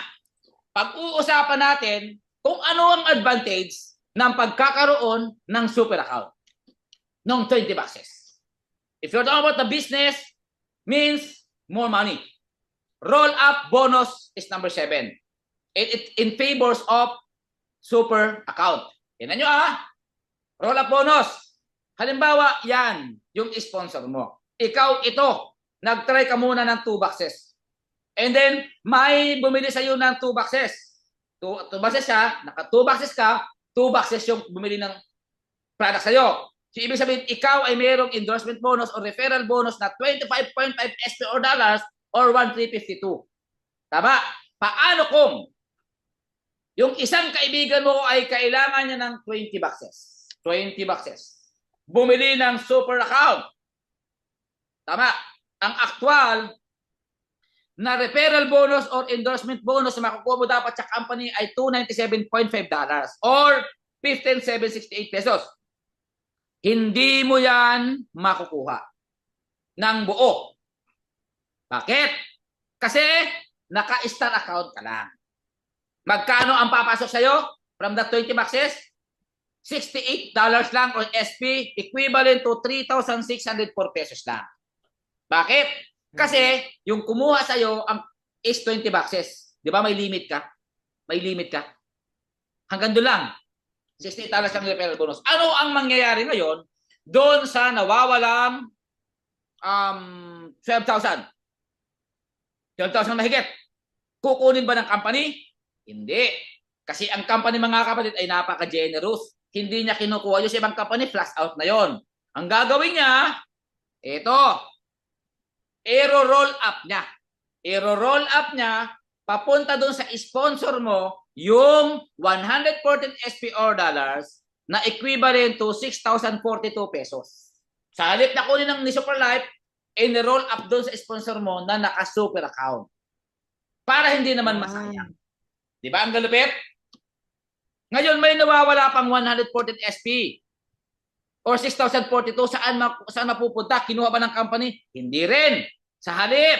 [SPEAKER 2] Pag-uusapan natin kung ano ang advantage ng pagkakaroon ng super account ng 20 boxes. If you're talking about the business, means more money. Roll-up bonus is number 7. It in favors of super account. Tingnan nyo Roll-up bonus. Halimbawa, yan, yung sponsor mo. Ikaw ito, nag-try ka muna ng 2 boxes. And then, may bumili sa'yo ng 2 boxes. 2 boxes siya, naka 2 boxes ka, 2 boxes yung bumili ng product sa'yo. So, ibig sabihin, ikaw ay mayroong endorsement bonus or referral bonus na 25.5 SP or dollars or 1,352. Tama? Paano kung yung isang kaibigan mo ay kailangan niya ng 20 boxes? 20 boxes. Bumili ng super account. Tama? Ang actual na referral bonus or endorsement bonus na makukuha mo dapat sa company ay $297.5 or 15,768 pesos. Hindi mo yan makukuha ng buo. Bakit? Kasi naka-star account ka lang. Magkano ang papasok sa'yo from the 20 boxes? $68 lang or SP equivalent to 3,604 pesos lang. Bakit? Kasi yung kumuha sa'yo is 20 boxes. Di ba may limit ka? May limit ka. Hanggang doon lang. $68 lang referral bonus. Ano ang mangyayari ngayon doon sa nawawalang 12,000? 12,000 mahigit. Kukunin ba ng company? Hindi. Kasi ang company, mga kapatid, ay napaka-generous. Hindi niya kinukuha yung sa ibang company, flash out na yon. Ang gagawin niya, ito, i-roll up niya. I-roll up niya, papunta doon sa sponsor mo, yung 114 SPR dollars na equivalent to 6,042 pesos. Sa halip na kunin ng ni Superlife, i-roll up doon sa sponsor mo na naka-super account. Para hindi naman masayang. Di ba ang galupit? Ngayon may nawawala pang 114 SP or 6,042. Saan mapupunta? Kinuha ba ng company? Hindi rin. Sa halip,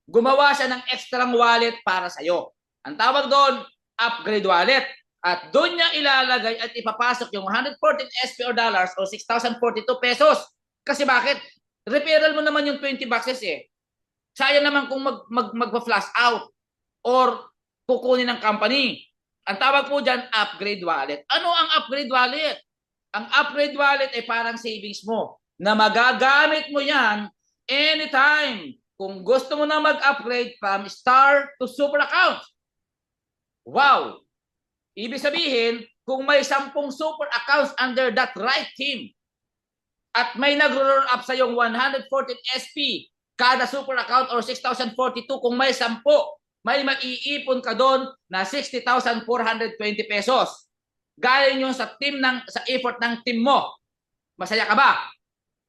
[SPEAKER 2] gumawa siya ng extra wallet para sa'yo. Ang tawag doon, upgrade wallet. At doon niya ilalagay at ipapasok yung 114 SP or dollars o 6,042 pesos. Kasi bakit? Referral mo naman yung 20 boxes eh. Sayang naman kung magpa-flash out or kukunin ng company. Ang tawag po dyan, upgrade wallet. Ano ang upgrade wallet? Ang upgrade wallet ay parang savings mo na magagamit mo yan anytime kung gusto mo na mag-upgrade from star to super account. Wow! Ibig sabihin, kung may 10 super accounts under that right team at may nag-roll up sa yung 114 SP kada super account or 6,042, kung may 10, may maiipon ka doon na 60,420 pesos. Galing yun sa effort ng team mo. Masaya ka ba?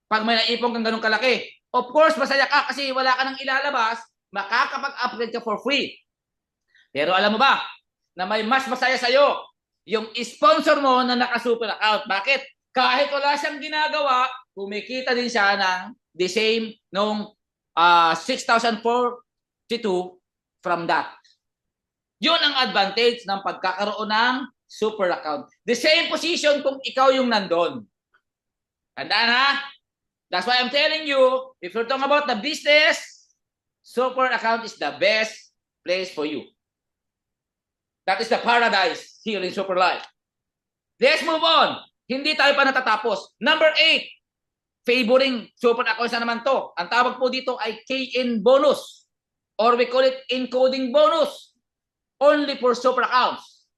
[SPEAKER 2] Pag may naipon kang ganun kalaki. Of course, masaya ka kasi wala ka nang ilalabas, makakapag-upgrade ka for free. Pero alam mo ba, na may mas masaya sa'yo, yung sponsor mo na naka-super account. Bakit? Kahit wala siyang ginagawa, kumikita din siya ng the same nung 6,042 from that. Yun ang advantage ng pagkakaroon ng super account. The same position kung ikaw yung nandun. Tandaan ha? That's why I'm telling you, if you're talking about the business, super account is the best place for you. That is the paradise here in Super Life. Let's move on. Hindi tayo pa natatapos. Number 8, favoring super accounts na naman to. Ang tawag po dito ay KN bonus or we call it encoding bonus only for super accounts.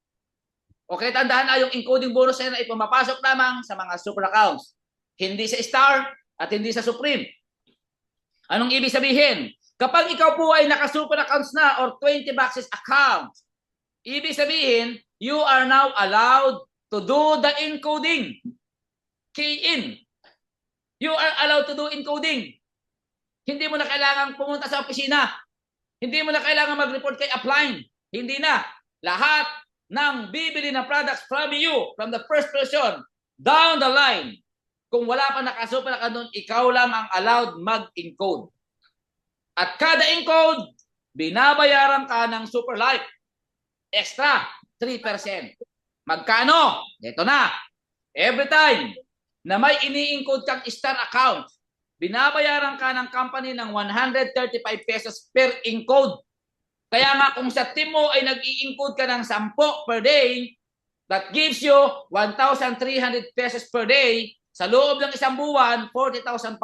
[SPEAKER 2] Okay, tandaan na yung encoding bonus na ay pumapasok lamang sa mga super accounts. Hindi sa Star at hindi sa Supreme. Anong ibig sabihin? Kapag ikaw po ay naka-super accounts na or 20 boxes account, ibig sabihin, you are now allowed to do the encoding. Key in. You are allowed to do encoding. Hindi mo na kailangan pumunta sa opisina. Hindi mo na kailangan mag-report kay upline. Hindi na. Lahat ng bibili na products from you, from the first person, down the line, kung wala pa nakasuper ka doon, ikaw lang ang allowed mag-encode. At kada encode, binabayaran ka ng Super Life. Extra, 3%. Magkano? Ito na. Every time na may ini-encode kang Star account, binabayaran ka ng company ng 135 pesos per encode. Kaya nga kung sa team mo ay nag-i-encode ka ng 10 per day, that gives you 1,300 pesos per day. Sa loob ng isang buwan, 40,500.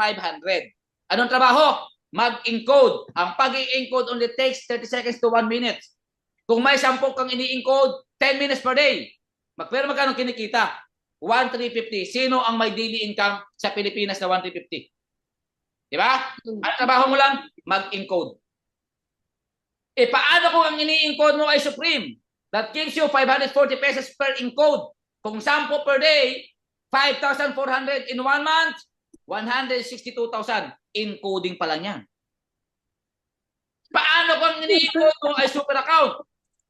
[SPEAKER 2] Anong trabaho? Mag-encode. Ang pag-i-encode only takes 30 seconds to 1 minute. Kung may 10 kang ini-encode, 10 minutes per day. Pero magkano kinikita? 1,350. Sino ang may daily income sa Pilipinas na 1,350? Diba? Ang trabaho mo lang, mag-encode. Paano kung ang ini-encode mo ay Supreme? That gives you 540 pesos per encode. Kung 10 per day, 5,400 in 1 month, 162,000. Encoding pa lang yan. Paano kung ini-encode mo ay super account?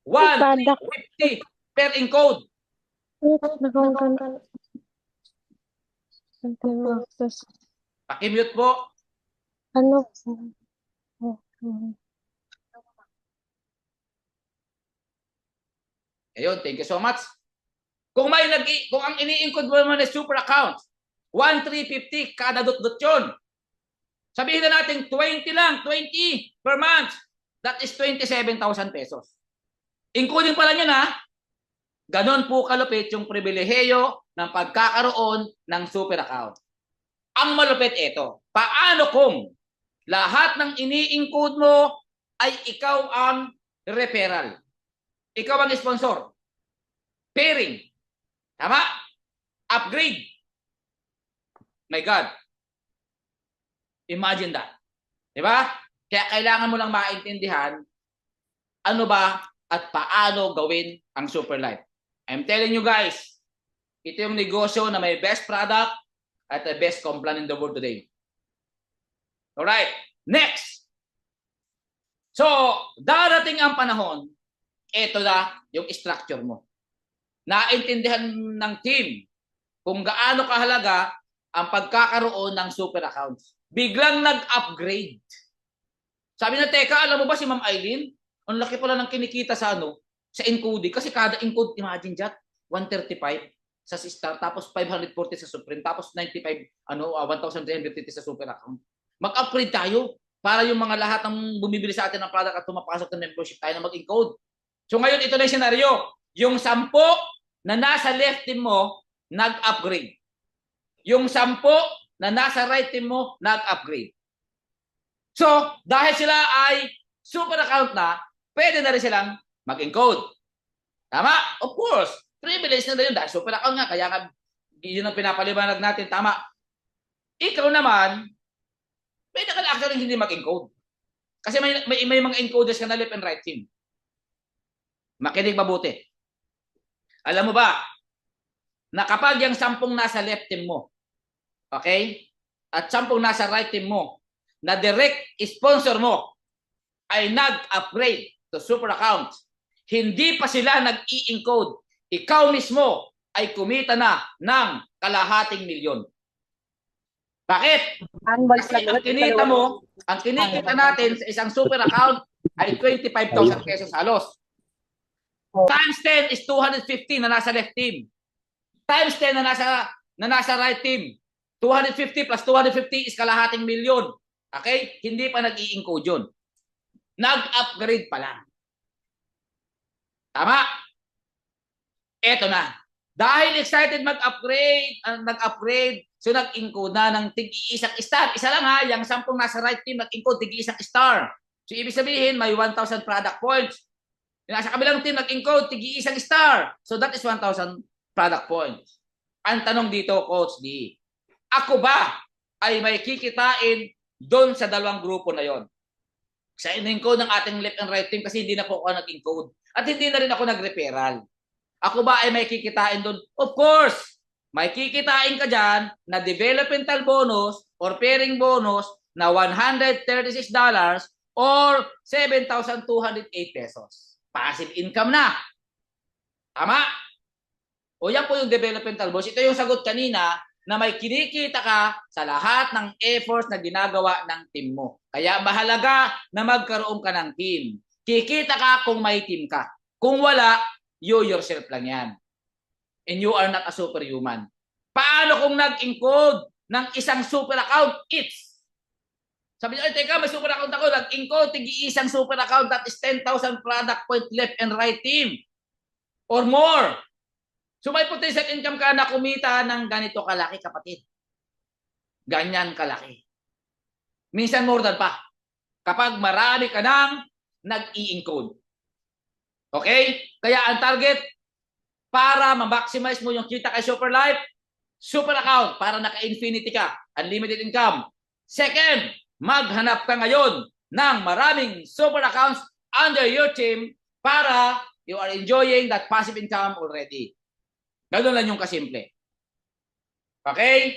[SPEAKER 2] 150 per encode. Pakimute po.
[SPEAKER 3] Ano?
[SPEAKER 2] Ayun, thank you so much. Kung ang ini-encode mo naman ay super account, 1,350 kada dot-dot yun. Sabihin na natin 20 lang, 20 per month. That is 27,000 pesos. Including pala yun ha. Ganon po kalupit yung pribilehiyo ng pagkakaroon ng super account. Ang malupit ito, paano kung lahat ng ini-encode mo ay ikaw ang referral? Ikaw ang sponsor. Pairing. Tama? Upgrade. My God. Imagine that. Diba? Kaya kailangan mo lang maintindihan ano ba at paano gawin ang Super Life. I'm telling you guys, ito yung negosyo na may best product at the best complan in the world today. Alright, next. So, darating ang panahon, ito na yung structure mo. naintindihan ng team kung gaano kahalaga ang pagkakaroon ng super accounts. Biglang nag-upgrade. Sabi na, teka, alam mo ba si Ma'am Eileen? Ang laki pala ng kinikita sa sa encoding. Kasi kada encode, imagine dyan, 135 sa Star, tapos 540 sa Supreme, tapos 95, 1,350 sa super account. Mag-upgrade tayo para yung mga lahat ng bumibili sa atin ng product at tumapasok ng membership tayo na mag-encode. So ngayon, ito na yung senaryo. Yung 10 na nasa left team mo, nag-upgrade. Yung 10 na nasa right team mo, nag-upgrade. So, dahil sila ay super account na, pwede na rin silang mag-encode. Tama? Of course. Privilege na rin yun dahil super account nga. Kaya nga, yun ang pinapaliwanag natin. Tama. Ikaw naman, pwede ka na actually hindi mag-encode. Kasi may mga encoders ka na left and right team. Makinig mabuti. Alam mo ba, na kapag yung 10 nasa left team mo, okay, at 10 nasa right team mo, na direct sponsor mo ay nag-upgrade to super account, hindi pa sila nag-i-encode, ikaw mismo ay kumita na ng kalahating milyon. Bakit? Kasi ang kinita natin sa isang super account ay 25,000 pesos halos. Times 10 is 250 na nasa left team. Times 10 na nasa right team. 250 plus 250 is kalahating milyon. Okay? Hindi pa nag-i-encode yun. Nag-upgrade pa lang. Tama? Eto na. Dahil excited nag-upgrade, so nag-encode na ng tig-iisang star. Isa lang ha, yung 10 nasa right team nag-encode tig-iisang star. So ibig sabihin, may 1,000 product points. Yung nasa kabilang team nag-encode tig-iisang star. So that is 1,000 product points. Ang tanong dito, Coach D, ako ba ay may kikitain doon sa dalawang grupo na yon? Sa in-encode ng ating left and right team kasi hindi na po ako nag-encode. At hindi na rin ako nag-referral. Ako ba ay may kikitain doon? Of course! May kikitain ka dyan na developmental bonus or pairing bonus na $136 or 7,208 pesos. Passive income na. Tama? O yan po yung developmental bonus. Ito yung sagot kanina na may kinikita ka sa lahat ng efforts na ginagawa ng team mo. Kaya mahalaga na magkaroon ka ng team. Kikita ka kung may team ka. Kung wala, you yourself lang yan. And you are not a superhuman. Paano kung nag-encode ng isang super account? It's. Sabi niyo, teka, may super account ako. Nag-encode, tigi-isang super account. That is 10,000 product point left and right team. Or more. So may potential income ka na kumita ng ganito kalaki, kapatid. Ganyan kalaki. Minsan more than pa. Kapag marami ka nang nag-i-encode. Okay? Kaya ang target para ma-maximize mo yung kita kay Super Life, super account para naka-infinity ka, unlimited income. Second, maghanap ka ngayon ng maraming super accounts under your team para you are enjoying that passive income already. Ganun lang yung kasimple. Okay?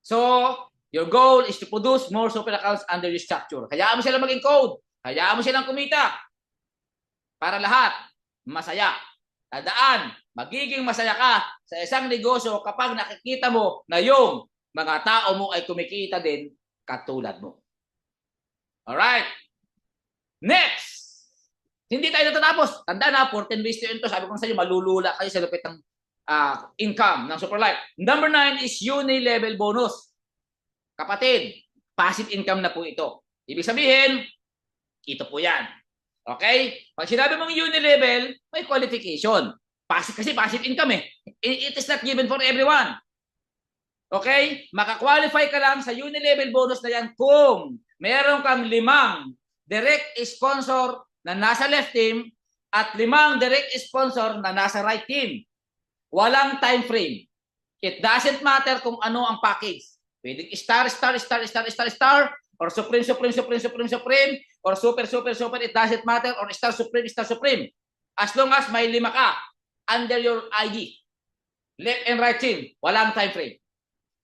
[SPEAKER 2] So, your goal is to produce more super accounts under your structure. Hayaan mo sila mag-encode. Hayaan mo silang kumita. Para lahat, masaya. Tandaan, magiging masaya ka sa isang negosyo kapag nakikita mo na yung mga tao mo ay kumikita din katulad mo. Alright? Next! Hindi tayo natatapos. Tandaan na, 14 ways to earn to. Sabi ko sa inyo, malulula kayo sa lupit ng income ng Super Life. Number 9 is uni-level bonus. Kapatid, passive income na po ito. Ibig sabihin, ito po yan. Okay? Pag sinabi mong uni-level, may qualification. Kasi passive income eh. It is not given for everyone. Okay? Makakwalify ka lang sa uni-level bonus na yan kung meron kang 5 direct sponsor na nasa left team at 5 direct sponsor na nasa right team. Walang time frame. It doesn't matter kung ano ang package. Pwedeng star, or supreme, or super, it doesn't matter, or star supreme. As long as may 5 ka under your ID, left and right team, walang time frame.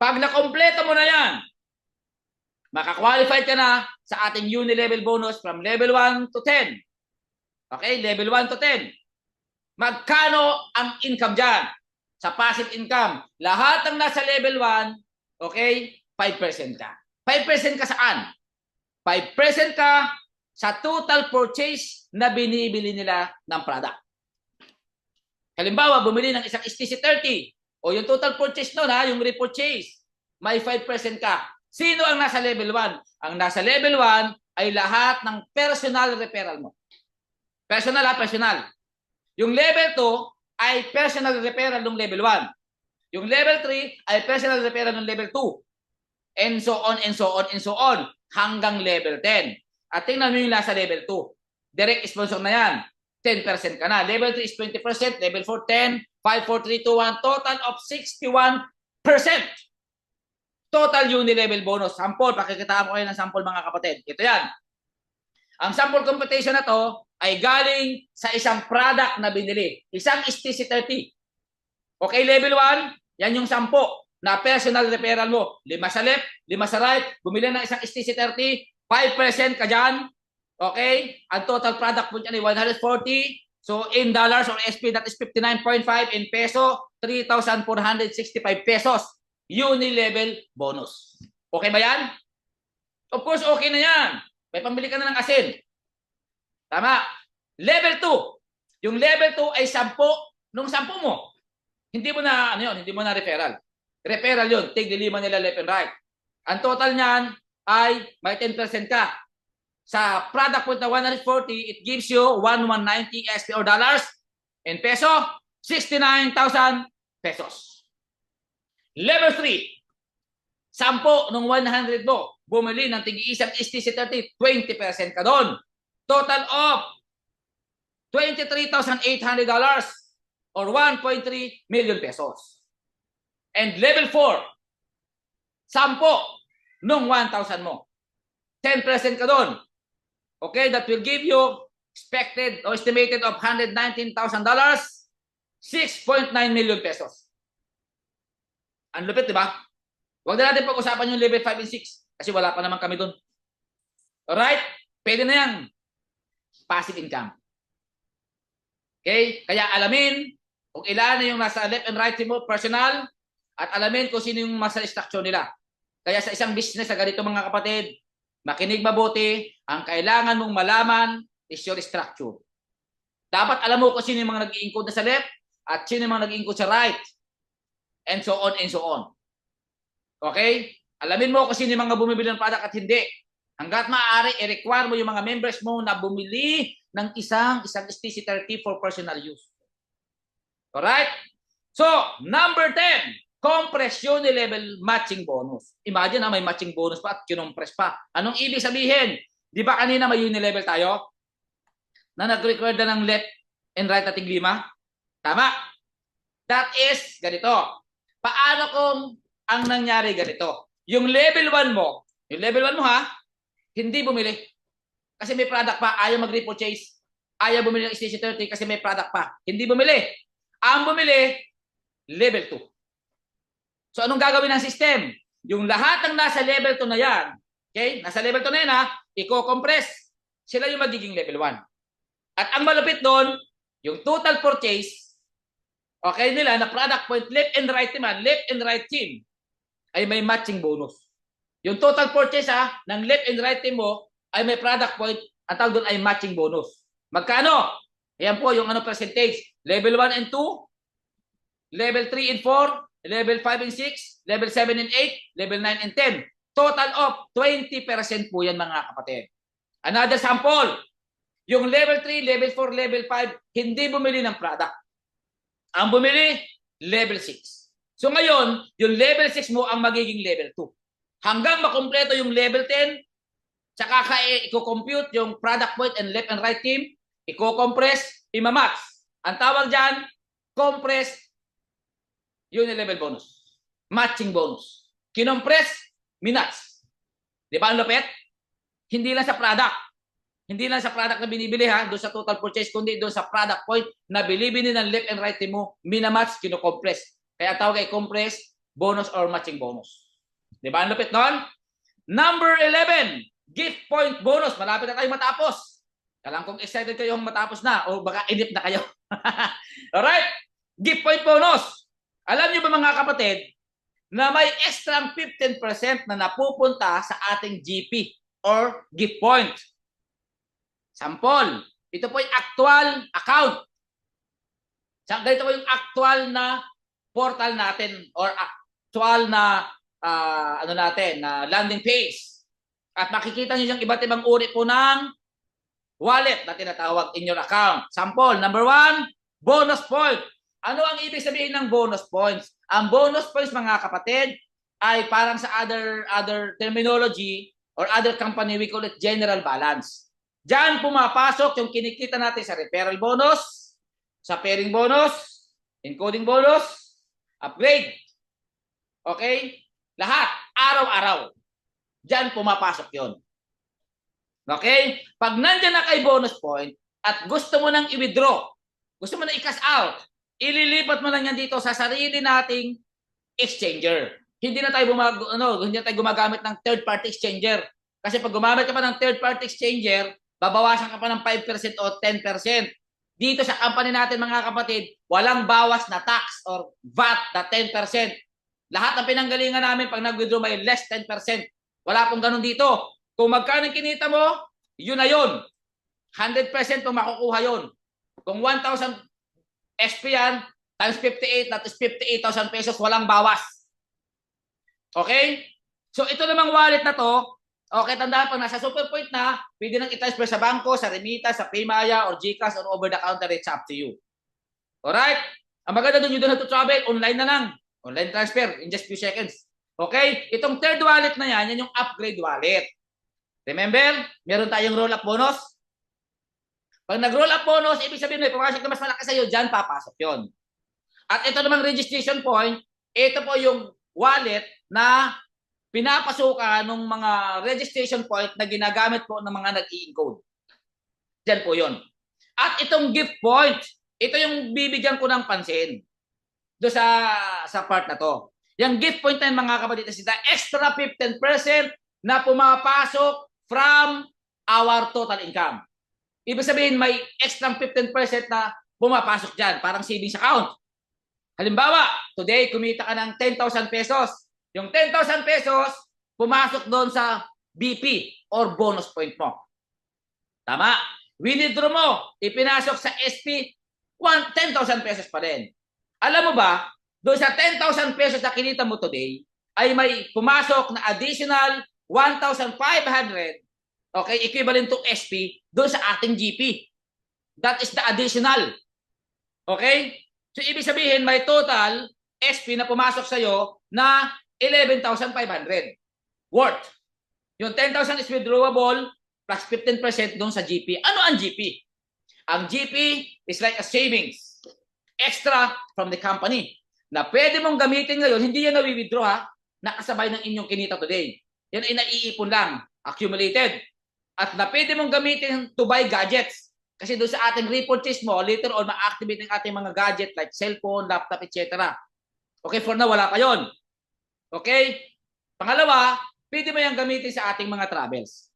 [SPEAKER 2] Pag nakompleto mo na yan, makakwalify ka na sa ating uni-level bonus from level 1 to 10. Okay? Level 1 to 10. Magkano ang income dyan? Sa passive income, lahat ng nasa level 1, okay, 5% ka. 5% ka saan? 5% ka sa total purchase na binibili nila ng product. Halimbawa, bumili ng isang STC30 o yung total purchase nun, yung repurchase, may 5% ka. Sino ang nasa level 1? Ang nasa level 1 ay lahat ng personal referral mo. Personal. Yung level 2 ay personal referral ng level 1. Yung level 3 ay personal referral ng level 2. And so on, and so on, and so on. Hanggang level 10. At tingnan mo yung nasa level 2. Direct sponsor na yan. 10% ka na. Level 3 is 20%. Level 4, 10. 5, 4, 3, 2, 1. Total of 61%. Total uni-level bonus. Sample. Pakikitaan ko kayo ng sample mga kapatid. Ito yan. Ang sample computation na to ay galing sa isang product na binili. Isang STC30. Okay, level 1, yan yung 10 na personal referral mo. 5 sa left, 5 sa right. Bumili ng isang STC30, 5% ka dyan. Okay? Ang total product po dyan ay 140. So, in dollars or SP, that is 59.5. In peso, 3,465 pesos. Uni-level bonus. Okay ba yan? Of course, okay na yan. May pambili ka na ng asin. Tama. Level 2. Yung level 2 ay 10 nung 10 mo. Hindi mo na, hindi mo na referral. Referral yun. Take the 5 nila left and right. Ang total niyan ay may 10% ka. Sa product point na 140, it gives you 1,190 SP or dollars. In peso, 69,000 pesos. Level 3. 10 nung 100 mo. Bumili ng tig-isang STC30, 20% ka doon. Total of $23,800 or 1.3 million pesos. And level 4, 10 nung 1,000 mo. 10% ka doon. Okay, that will give you expected or estimated of $119,000, 6.9 million pesos. Ang lupit, di ba? Huwag na natin pag-usapan yung level 5 and 6 kasi wala pa naman kami doon. Alright? Pwede na yan. Passive income. Okay? Kaya alamin kung ilan na yung nasa left and right mo, personal, at alamin kung sino yung nasa structure nila. Kaya sa isang business na ganito mga kapatid, makinig mabuti, ang kailangan mong malaman is your structure. Dapat alam mo kung sino yung mga nag-i-encode na sa left at sino yung mga nag-i-encode sa right. And so on and so on. Okay? Alamin mo kung sino yung mga bumibili ng product at hindi. Hanggat maaari, i-require mo yung mga members mo na bumili ng isang STC30 for personal use. Alright? So, number 10, compression level matching bonus. Imagine may matching bonus pa at kinompress pa. Anong ibig sabihin? Di ba kanina may uni-level tayo? Na nag-require na ng left and right at tiglima? Tama? That is, ganito. Paano kung ang nangyari ganito? Yung level 1 mo, hindi bumili. Kasi may product pa, ayaw mag-repurchase. Ayaw bumili ng STC30 kasi may product pa. Hindi bumili. Ang bumili, level 2. So anong gagawin ng system? Yung lahat ng nasa level 2 na yan, okay? Nasa level 2 na yan i-compress. Sila yung magiging level 1. At ang malupit doon, yung total purchase, okay nila na product point, left and right team, ay may matching bonus. Yung total purchase ng left and right team mo ay may product point, ang tawag doon ay matching bonus. Magkano? Ayan po yung percentage. Level 1 and 2, level 3 and 4, level 5 and 6, level 7 and 8, level 9 and 10. Total of 20% po yan mga kapatid. Another sample. Yung level 3, level 4, level 5, hindi bumili ng product. Ang bumili, level 6. So ngayon, yung level 6 mo ang magiging level 2. Hanggang makumpleto yung level 10, tsaka i-compute yung product point and left and right team, i-compress, i-match. Ang tawag dyan, compress, uni-level bonus. Matching bonus. Kinompress, minats. Di ba ang lupit? Hindi lang sa product. Hindi lang sa product na binibili doon sa total purchase, kundi doon sa product point na bilibili ng left and right team mo, minamatch, kino-compress. Kaya tawag ay compress, bonus or matching bonus. Di ba ang lupit nun? Number 11, gift point bonus. Malapit na tayo matapos. Alam kong excited kayo matapos na o baka inip na kayo. Alright? Gift point bonus. Alam niyo ba mga kapatid na may extra 15% na napupunta sa ating GP or gift point. Sample, ito po yung actual account. Ganito po yung actual na portal natin or actual na na landing page. At makikita niyo yung iba't ibang uri po ng wallet na tinatawag in your account. Sample, number 1, bonus point. Ano ang ibig sabihin ng bonus points? Ang bonus points, mga kapatid, ay parang sa other terminology or other company, we call it general balance. Diyan pumapasok yung kinikita natin sa referral bonus, sa pairing bonus, encoding bonus, upgrade. Okay? Lahat, araw-araw. Diyan pumapasok yon. Okay? Pag nandiyan na kay bonus point at gusto mo nang i-withdraw, gusto mo na i-cash out, ililipat mo lang yan dito sa sarili nating exchanger. Hindi na tayo gumagamit ng third party exchanger. Kasi pag gumamit ka pa ng third party exchanger, babawasan ka pa ng 5% o 10%. Dito sa company natin, mga kapatid, walang bawas na tax or VAT na 10%. Lahat ng pinanggalingan namin pag nag-withdraw may less 10%. Wala pong ganun dito. Kung magkano kinita mo, yun na yun. 100% mo makukuha yun. Kung 1,000 SP yan, times 58, that is 58,000 pesos, walang bawas. Okay? So ito namang wallet na to, okay, tandaan pag nasa Superpoint na, pwede nang i-transfer sa bangko, sa Remita, sa Paymaya, or GCash, or over the counter, it's up to you. Alright? Ang maganda doon, you don't have to travel, online na lang. Online transfer in just few seconds. Okay? Itong third wallet na yan yung upgrade wallet. Remember, meron tayong roll-up bonus. Pag nag-roll up bonus, ibig sabihin may pumasok na mas malaki sa'yo, dyan papasok yon. At ito namang registration point, ito po yung wallet na pinapasukan ng mga registration point na ginagamit po ng mga nag-i-encode. Dyan po yon. At itong gift point, ito yung bibigyan ko ng pansin do sa part na to. Yung gift point na yun, mga kapatid, is the extra 15% na pumapasok from our total income. Ibig sabihin, may extra 15% na pumapasok dyan, parang savings account. Halimbawa, today, kumita ka ng 10,000 pesos. Yung 10,000 pesos, pumasok doon sa BP or bonus point mo. Tama? Withdraw mo, ipinasok sa SP, 10,000 pesos pa rin. Alam mo ba, doon sa 10,000 pesos na kinita mo today, ay may pumasok na additional 1,500, okay, equivalent to SP, doon sa ating GP. That is the additional. Okay? So, ibig sabihin, may total SP na pumasok sa'yo na 11,500 worth. Yung 10,000 is withdrawable plus 15% doon sa GP. Ano ang GP? Ang GP is like a savings. Extra from the company. Na pwede mong gamitin ngayon, hindi yan na-withdraw ha, nakasabay ng inyong kinita today. Yan ay naiipon lang, accumulated. At na pwede mong gamitin to buy gadgets. Kasi doon sa ating repurchase mo, later on, ma-activate ang ating mga gadget like cellphone, laptop, etc. Okay, for now, wala pa yun. Okay? Pangalawa, pwede mo yung gamitin sa ating mga travels.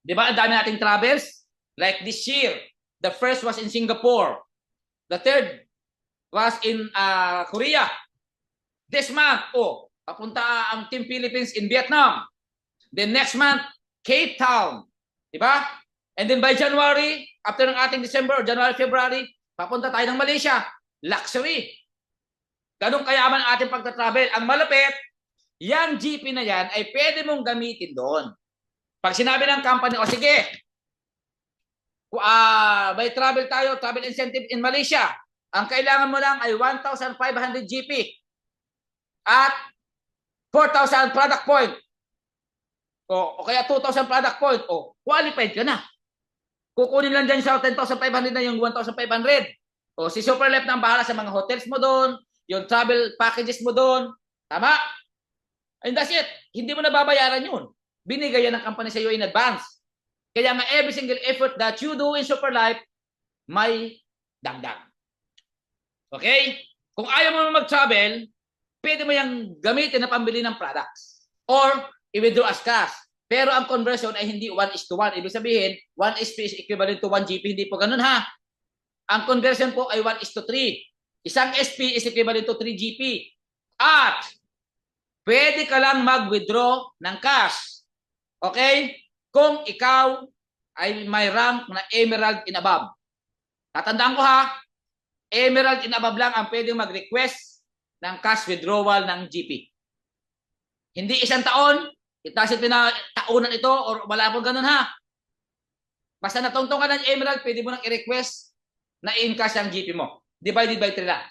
[SPEAKER 2] Di ba? Ang dami nating travels. Like this year, the first was in Singapore. The third was in Korea. This month, papunta ang Team Philippines in Vietnam. Then next month, Cape Town. Diba? And then by January, after ng ating December, January, February, papunta tayo ng Malaysia. Luxury. Ganun kayaman ang ating pagta-travel. Ang malapit, yung GP na yan ay pwede mong gamitin doon. Pag sinabi ng company, sige, may travel tayo, travel incentive in Malaysia. Ang kailangan mo lang ay 1,500 GP at 4,000 product point. O kaya 2,000 product point. Qualified ka na. Kukunin lang dyan sa 10,500 na yung 1,500. Si Superlep na ang bahala sa mga hotels mo doon, yung travel packages mo doon. Tama? And that's it. Hindi mo na babayaran yun. Binigay yan ng company sa iyo in advance. Kaya nga every single effort that you do in Superlife, may dagdag. Okay? Kung ayaw mo mag-travel, pwede mo yung gamitin na pambili ng products. Or i-withdraw as cash. Pero ang conversion ay hindi 1:1. Ibig sabihin, 1 SP is equivalent to 1 GP. Hindi po ganun ha. Ang conversion po ay 1:3. Isang SP is equivalent to 3 GP. At pwede ka lang mag-withdraw ng cash. Okay? Kung ikaw ay may rank na Emerald in above. Tatandaan ko ha, Emerald in above lang ang pwedeng mag-request ng cash withdrawal ng GP. Hindi isang taon, itasin pinataunan ito or wala pong ganun ha. Basta natungtong ka ng Emerald, pwede mo nang i-request na in-cash ang GP mo. Divided by 3 lang.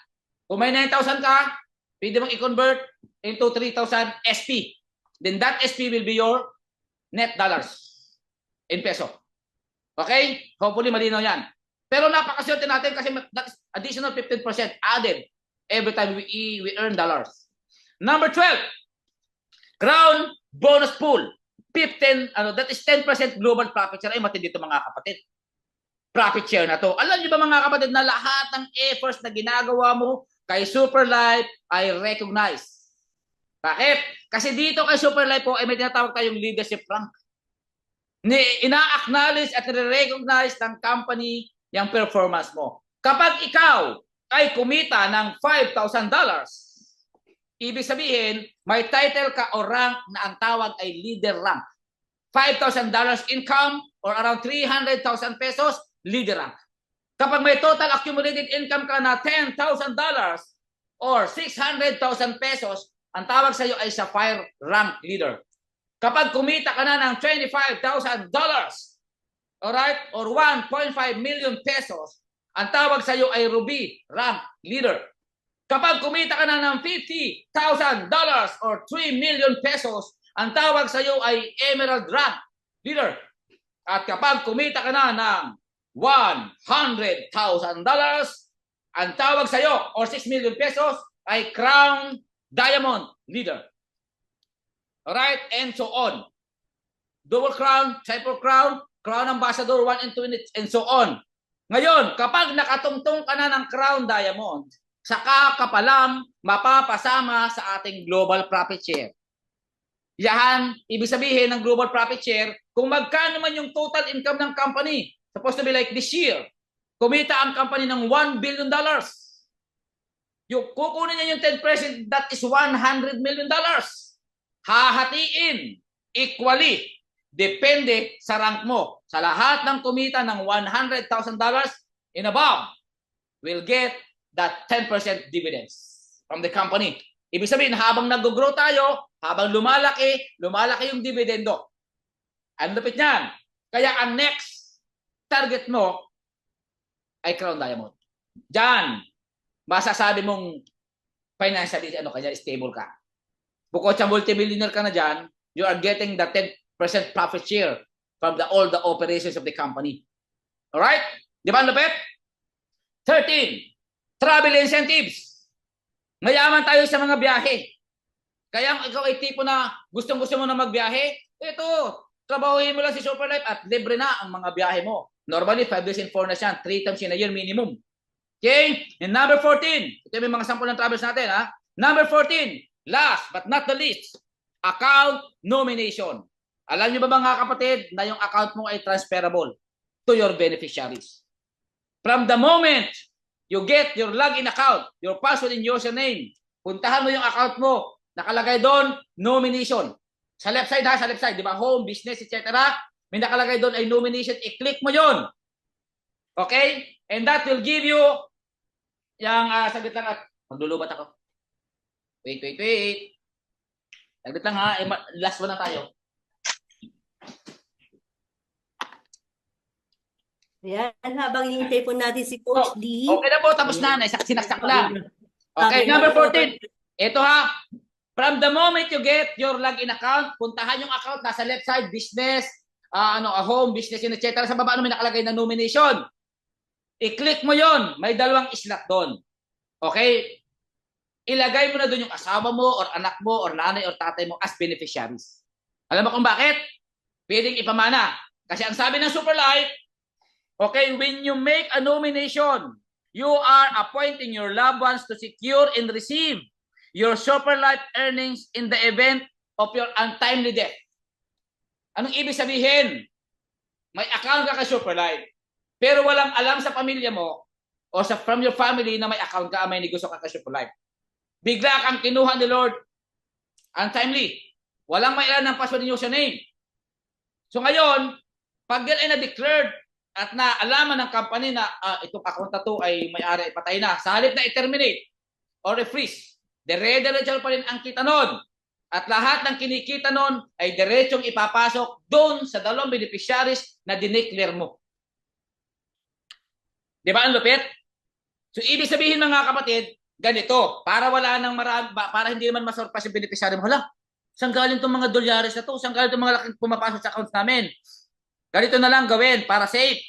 [SPEAKER 2] Kung may 9,000 ka, pwede mong i-convert into 3,000 SP. Then that SP will be your net dollars in peso. Okay? Hopefully malinaw yan. Pero napakaswerte natin kasi that is additional 15% added every time we earn dollars. Number 12, Crown bonus pool. 15, that is 10% global profit share. Ay, matindi ito mga kapatid. Profit share na to. Alam niyo ba mga kapatid na lahat ng efforts na ginagawa mo kay Superlife ay recognize. Bakit? Kasi dito kay Superlife po ay may tinatawag tayong leadership rank. Ina-acknowledge at recognize ng company yung performance mo. Kapag ikaw ay kumita ng $5,000, ibig sabihin, may title ka o rank na ang tawag ay leader rank. $5,000 income or around 300,000 pesos, leader rank. Kapag may total accumulated income ka na $10,000 or 600,000 pesos, ang tawag sa iyo ay sapphire rank leader. Kapag kumita ka na ng $25,000, alright, or 1.5 million pesos, ang tawag sa iyo ay ruby rank leader. Kapag kumita ka na ng $50,000 or 3 million pesos, ang tawag sa iyo ay emerald rank leader. At kapag kumita ka na ng $100,000, ang tawag sa iyo or 6 million pesos ay crown diamond leader. Alright, and so on. Double crown, triple crown, crown ambassador 1 and 2 and so on. Ngayon, kapag nakatungtong ka na ng crown diamond, saka ka pa lang mapapasama sa ating global profit share. Yan, ibig sabihin ng global profit share, kung magkano man yung total income ng company, supposed to be like this year, kumita ang company ng $1 billion. Yung kukunin niya yung 10%, that is $100 million. Hahatiin equally, depende sa rank mo. Sa lahat ng kumita ng $100,000 and above, will get that 10% dividends from the company. Ibig sabihin, habang nag-grow tayo, habang lumalaki yung dividendo. Ang lupit niyan. Kaya ang next target mo ay Crown Diamond. Diyan, masasabi mong financially, kanya stable ka. Bukod sa multimillionaire ka na dyan, you are getting the 10% profit share from all the operations of the company. Alright? Di ba, lupit? 13, travel incentives. Mayaman tayo sa mga biyahe. Kaya ikaw ay tipo na gustong-gusto mo na magbiyahe, ito, trabahuhin mo lang si Superlife at libre na ang mga biyahe mo. Normally, 5 days and 4 na siya, 3 times in a year minimum. Okay? And number 14, ito yung mga sample ng travels natin, ha? Number 14, last but not the least, account nomination. Alam niyo ba mga kapatid na yung account mo ay transferable to your beneficiaries? From the moment you get your login account, your password and username, puntahan mo yung account mo, nakalagay doon, nomination. Sa left side ha, sa left side, di ba? Home, business, etc. May nakalagay doon ay nomination. I-click mo yon. Okay? And that will give you yung, saglit lang at maglulubat ako. Wait. Saglit lang ha, last one na tayo.
[SPEAKER 3] Yan, habang hinihintay po natin si Coach D.
[SPEAKER 2] Okay na po, tapos na. Sinaksak lang. Okay, number 14. Ito ha, from the moment you get your login account, puntahan yung account, nasa left side, business, a home, business, etc. Sa baba may nakalagay na nomination. I-click mo yon, may dalawang slot doon. Okay? Ilagay mo na doon yung asawa mo, or anak mo, or nanay, or tatay mo as beneficiaries. Alam mo kung bakit? Pwedeng ipamana. Kasi ang sabi ng Superlife, okay, when you make a nomination, you are appointing your loved ones to secure and receive your Superlife earnings in the event of your untimely death. Anong ibig sabihin? May account ka kay Superlife, pero walang alam sa pamilya mo o from your family na may account ka, may negosyo ka kay Superlife. Bigla kang kinuha ni Lord untimely. Walang may alam ng password and username. So ngayon, pag yan ay na-declared at naalaman ng company na itong account na to ay may-ari, patay na, sa halip na i-terminate or i-freeze, dire-diretso pa rin ang kita nun. At lahat ng kinikita nun ay diretsong ipapasok doon sa dalawang beneficiaries na dineclare mo. Di ba ang lupit? So ibig sabihin mga kapatid, ganito, para wala nang para hindi naman masurpas yung beneficiary mo. Hala, saan galing itong mga dolyares na to? Saan galing itong mga laking pumapasok sa accounts namin? Ganito na lang gawin para safe.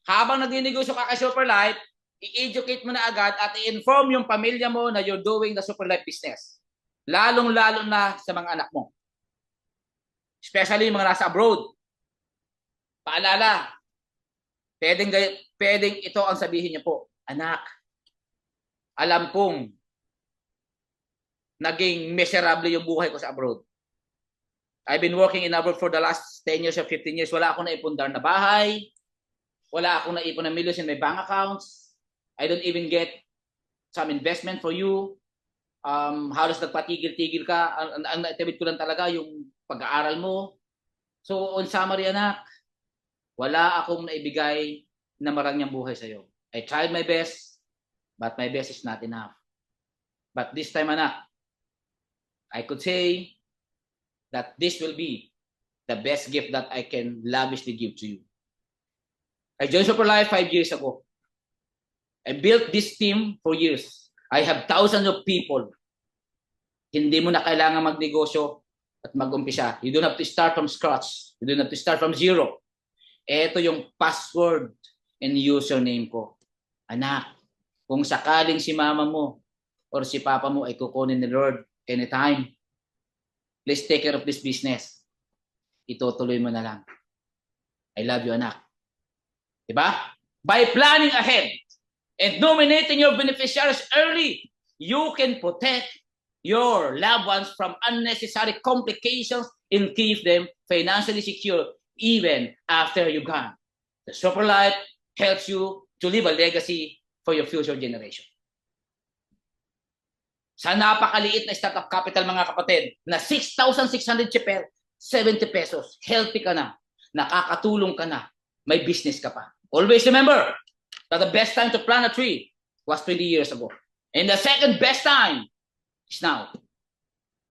[SPEAKER 2] Habang nagninegosyo ka kay Superlife, i-educate mo na agad at i-inform yung pamilya mo na you're doing the Superlife business. Lalong-lalo na sa mga anak mo. Especially yung mga nasa abroad. Paalala, pwedeng ito ang sabihin niyo po, anak, alam kong naging miserable yung buhay ko sa abroad. I've been working in abroad for the last 10 years or 15 years. Wala akong naipundar na bahay. Wala akong naipon na millions in my bank accounts. I don't even get some investment for you. Halos nagpatigil-tigil ka. Ang naitawid ko lang talaga yung pag-aaral mo. So, on summary, anak, wala akong naibigay na marangyang buhay sa'yo. I tried my best, but my best is not enough. But this time, anak, I could say that this will be the best gift that I can lavishly give to you. I joined Superlife 5 years ago. I built this team for years. I have thousands of people. Hindi mo na kailangan magnegosyo at mag-umpisa. You don't have to start from scratch. You don't have to start from zero. Ito yung password and username ko. Anak, kung sakaling si mama mo or si papa mo ay kukunin ni Lord anytime, please take care of this business. Itutuloy mo na lang. I love you, anak. Diba? By planning ahead and nominating your beneficiaries early, you can protect your loved ones from unnecessary complications and keep them financially secure even after you're gone. The Superlife helps you to leave a legacy for your future generation. Sa napakaliit na startup capital, mga kapatid, na 6,670 pesos, healthy ka na, nakakatulong ka na, may business ka pa. Always remember that the best time to plant a tree was 20 years ago. And the second best time is now.